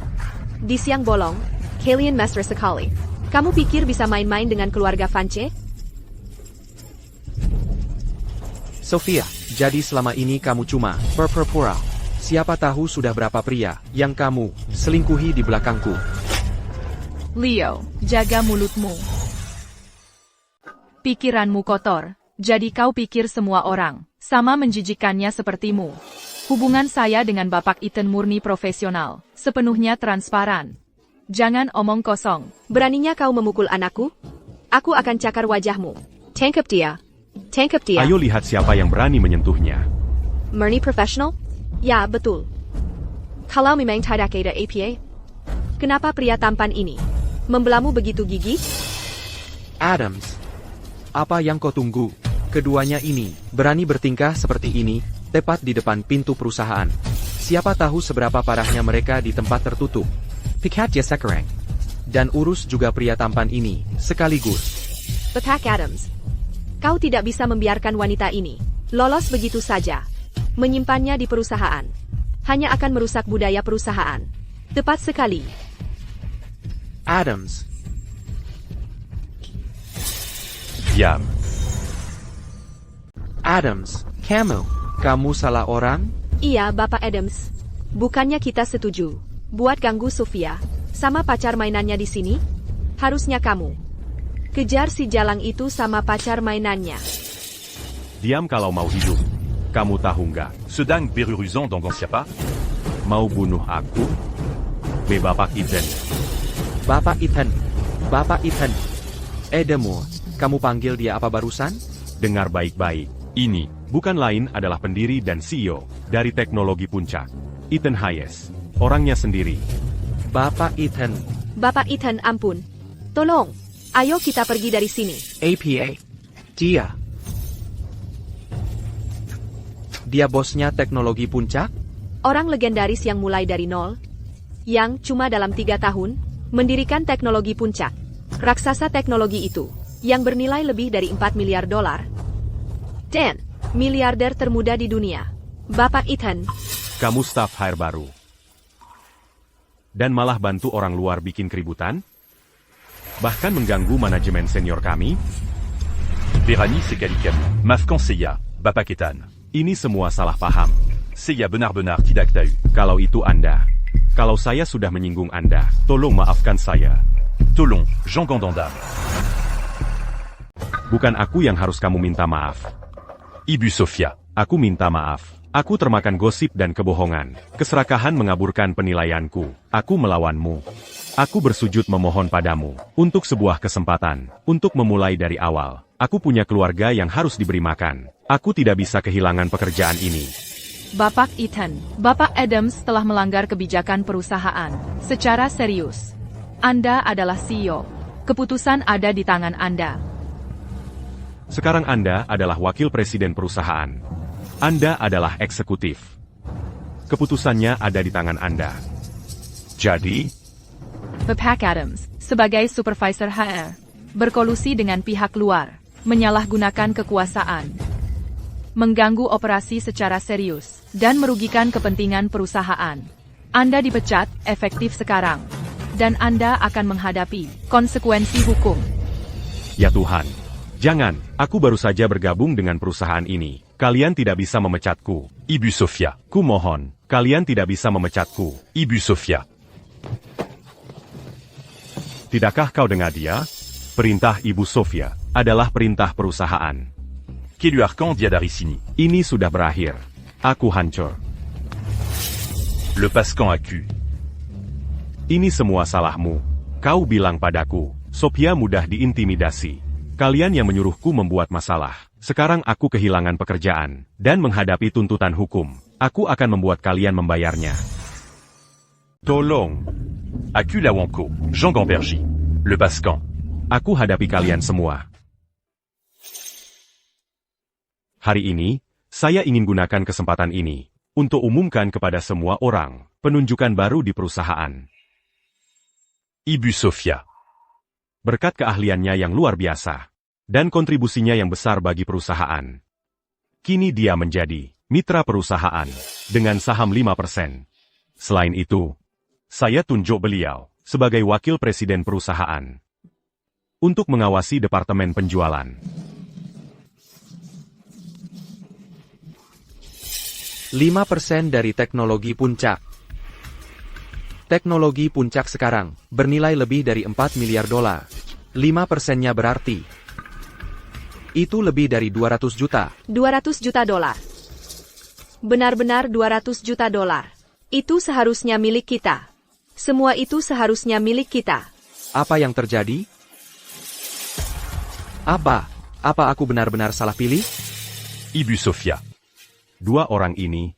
Di siang bolong, kalian mesra sekali. Kamu pikir bisa main-main dengan keluarga Vance? Sophia, jadi selama ini kamu cuma berpura-pura. Siapa tahu sudah berapa pria yang kamu selingkuhi di belakangku. Leo, jaga mulutmu. Pikiranmu kotor, jadi kau pikir semua orang sama menjijikannya sepertimu. Hubungan saya dengan Bapak Ethan murni profesional, sepenuhnya transparan. Jangan omong kosong. Beraninya kau memukul anakku? Aku akan cakar wajahmu. Tangkap dia. Tangkap dia. Ayo lihat siapa yang berani menyentuhnya. Murni profesional? Ya, betul. Kalau memang tidak ada APA, kenapa pria tampan ini membelamu begitu gigih? Adams, apa yang kau tunggu? Keduanya ini berani bertingkah seperti ini, tepat di depan pintu perusahaan. Siapa tahu seberapa parahnya mereka di tempat tertutup. Pikat ya sekarang. Dan urus juga pria tampan ini, sekaligus. Bapak Adams, kau tidak bisa membiarkan wanita ini lolos begitu saja. Menyimpannya di perusahaan hanya akan merusak budaya perusahaan. Tepat sekali. Adams, Diam. Adams, kamu salah orang? Iya, Bapak Adams. Bukannya kita setuju buat ganggu Sophia sama pacar mainannya di sini? Harusnya kamu kejar si jalang itu sama pacar mainannya. Diam kalau mau hidup. Kamu tahu nggak? Sedang beruruzan dengan siapa? Mau bunuh aku? Bapak Ethan. Bapak Ethan. Bapak Ethan. Edemo, kamu panggil dia apa barusan? Dengar baik-baik. Ini bukan lain adalah pendiri dan CEO dari teknologi puncak. Ethan Hayes. Orangnya sendiri. Bapak Ethan. Bapak Ethan, ampun. Tolong. Ayo kita pergi dari sini. APA. Dia bosnya teknologi puncak? Orang legendaris yang mulai dari nol, yang cuma dalam 3 tahun mendirikan teknologi puncak. Raksasa teknologi itu, yang bernilai lebih dari 4 miliar dolar. Dan, miliarder termuda di dunia. Bapak Ethan, Kamu staf hire baru. Dan malah bantu orang luar bikin keributan? Bahkan mengganggu manajemen senior kami? Berani Sekalikami, Mafkan Seya, Bapak Ketan. Ini semua salah paham. Seya benar-benar tidak tahu. Kalau itu Anda. Kalau saya sudah menyinggung Anda, tolong maafkan saya. Tolong, Jean Gandanda. Bukan aku yang harus kamu minta maaf. Ibu Sofia. Aku minta maaf. Aku termakan gosip dan kebohongan. Keserakahan mengaburkan penilaianku. Aku melawanmu. Aku bersujud memohon padamu. Untuk sebuah kesempatan. Untuk memulai dari awal. Aku punya keluarga yang harus diberi makan. Aku tidak bisa kehilangan pekerjaan ini. Bapak Ethan, Bapak Adams telah melanggar kebijakan perusahaan. Secara serius. Anda adalah CEO. Keputusan ada di tangan Anda. Sekarang Anda adalah wakil presiden perusahaan. Anda adalah eksekutif. Keputusannya ada di tangan Anda. Jadi, Bapak Adams, sebagai supervisor HR, berkolusi dengan pihak luar, menyalahgunakan kekuasaan, mengganggu operasi secara serius, dan merugikan kepentingan perusahaan. Anda dipecat, efektif sekarang. Dan Anda akan menghadapi konsekuensi hukum. ya Tuhan. Jangan, aku baru saja bergabung dengan perusahaan ini. Kalian tidak bisa memecatku. Ibu Sofia. Kumohon, kalian tidak bisa memecatku. Ibu Sofia. Tidakkah kau dengar dia? Perintah Ibu Sofia adalah perintah perusahaan. Keluarkan dia dari sini. Ini sudah berakhir. Aku hancur. Lepaskan aku. Ini semua salahmu. Kau bilang padaku, Sophia mudah diintimidasi. Kalian yang menyuruhku membuat masalah. Sekarang aku kehilangan pekerjaan, dan menghadapi tuntutan hukum. Aku akan membuat kalian membayarnya. Tolong. Aku Lawanko, Jean Gambergy. Lepaskan. Aku hadapi kalian semua. Hari ini, saya ingin gunakan kesempatan ini untuk umumkan kepada semua orang penunjukan baru di perusahaan. Ibu Sofia. Berkat keahliannya yang luar biasa dan kontribusinya yang besar bagi perusahaan, kini dia menjadi mitra perusahaan dengan saham 5%. Selain itu, saya tunjuk beliau sebagai wakil presiden perusahaan untuk mengawasi departemen penjualan. 5% dari teknologi puncak. Teknologi puncak sekarang bernilai lebih dari 4 miliar dolar. 5%-nya berarti itu lebih dari 200 juta. 200 juta dolar. Benar-benar 200 juta dolar. Itu seharusnya milik kita. Semua itu seharusnya milik kita. Apa yang terjadi? Apa aku benar-benar salah pilih? Ibu Sofia. Dua orang ini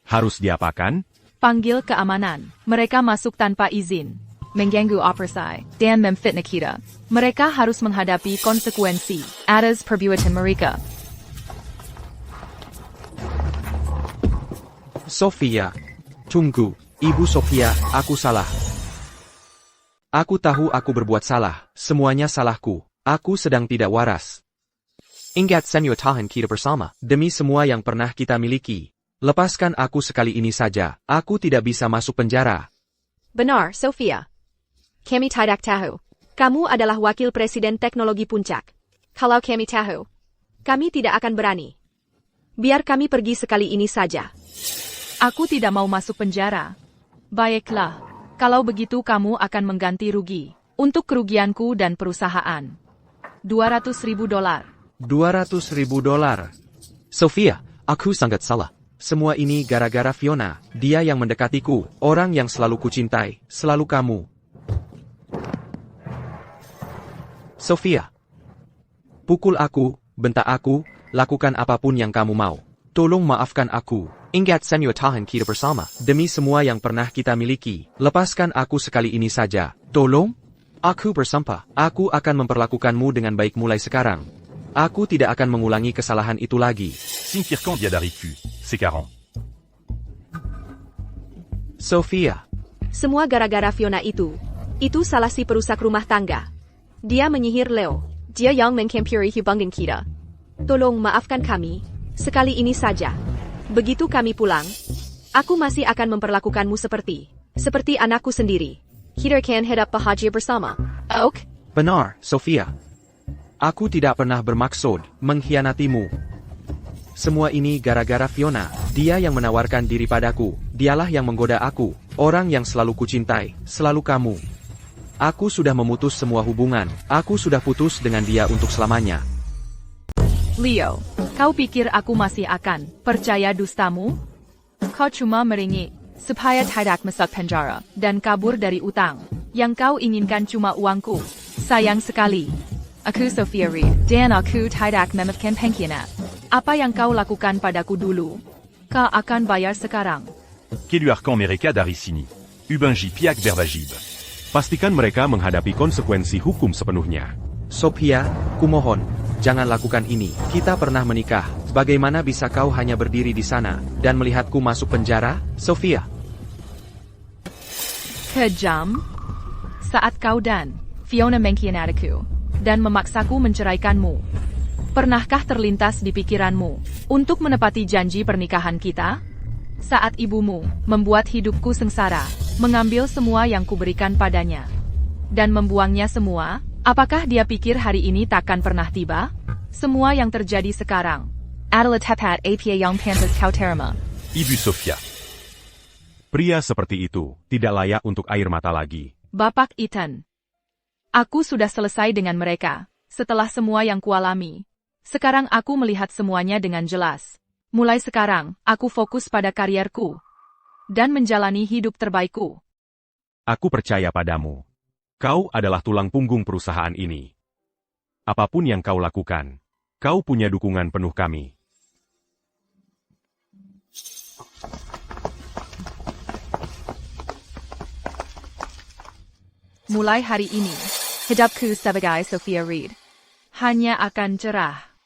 harus diapakan? Panggil keamanan. Mereka masuk tanpa izin. Mengganggu operasi dan memfitnah kita. Mereka harus menghadapi konsekuensi atas perbuatan mereka. Sofia. Tunggu, Ibu Sofia, aku salah. Aku tahu aku berbuat salah. Semuanya salahku. Aku sedang tidak waras. Ingat Senyo tahan kita bersama. Demi semua yang pernah kita miliki. Lepaskan aku sekali ini saja. Aku tidak bisa masuk penjara. Benar, Sofia. Kami tidak tahu. Kamu adalah wakil presiden teknologi puncak. Kalau kami tahu, kami tidak akan berani. Biar kami pergi sekali ini saja. Aku tidak mau masuk penjara. Baiklah, kalau begitu kamu akan mengganti rugi untuk kerugianku dan perusahaan. 200.000 dolar. 200.000 dolar. Sofia, aku sangat salah. Semua ini gara-gara Fiona. Dia yang mendekatiku, orang yang selalu kucintai, selalu kamu. Sofia. Pukul aku, bentak aku, lakukan apapun yang kamu mau. Tolong maafkan aku. Ingat Senyo tahan kita bersama. Demi semua yang pernah kita miliki, lepaskan aku sekali ini saja. Tolong? Aku bersumpah, aku akan memperlakukanmu dengan baik mulai sekarang. Aku tidak akan mengulangi kesalahan itu lagi. Singkirkan dia dari ku. Sekarang. Sofia. Semua gara-gara Fiona itu. Itu salah si perusak rumah tangga. Dia menyihir Leo. Dia yang menghampiri hubungan kita. Tolong maafkan kami, sekali ini saja. Begitu kami pulang, aku masih akan memperlakukanmu seperti anakku sendiri. Kita akan hidup bahagia bersama. Ok? Benar, Sophia. Aku tidak pernah bermaksud mengkhianatimu. Semua ini gara-gara Fiona. Dia yang menawarkan diri padaku. Dialah yang menggoda aku. Orang yang selalu kucintai, selalu kamu. Aku sudah memutus semua hubungan. Aku sudah putus dengan dia untuk selamanya. Leo, kau pikir aku masih akan percaya dustamu? Kau cuma meringik supaya tidak masuk penjara dan kabur dari utang. Yang kau inginkan cuma uangku. Sayang sekali. Aku Sophia Reed, dan aku tidak memaafkan pengkhianat. Apa yang kau lakukan padaku dulu, kau akan bayar sekarang. Keluarkan mereka dari sini. Ubangi pihak berwajib. Pastikan mereka menghadapi konsekuensi hukum sepenuhnya. Sophia, kumohon, jangan lakukan ini. Kita pernah menikah. Bagaimana bisa kau hanya berdiri di sana dan melihatku masuk penjara, Sophia? Kejam. Saat kau dan Fiona mengkhianatiku dan memaksaku menceraikanmu. Pernahkah terlintas di pikiranmu untuk menepati janji pernikahan kita? Saat ibumu membuat hidupku sengsara, mengambil semua yang kuberikan padanya, dan membuangnya semua, apakah dia pikir hari ini takkan pernah tiba? Semua yang terjadi sekarang adalah tepat apa yang pantas kau terima. Ibu Sophia. Pria seperti itu tidak layak untuk air mata lagi. Bapak Ethan. Aku sudah selesai dengan mereka, setelah semua yang kualami. Sekarang aku melihat semuanya dengan jelas. Mulai sekarang, aku fokus pada karierku dan menjalani hidup terbaikku. Aku percaya padamu. Kau adalah tulang punggung perusahaan ini. Apapun yang kau lakukan, kau punya dukungan penuh kami. Mulai hari ini, hidupku sebagai Sophia Reed hanya akan cerah.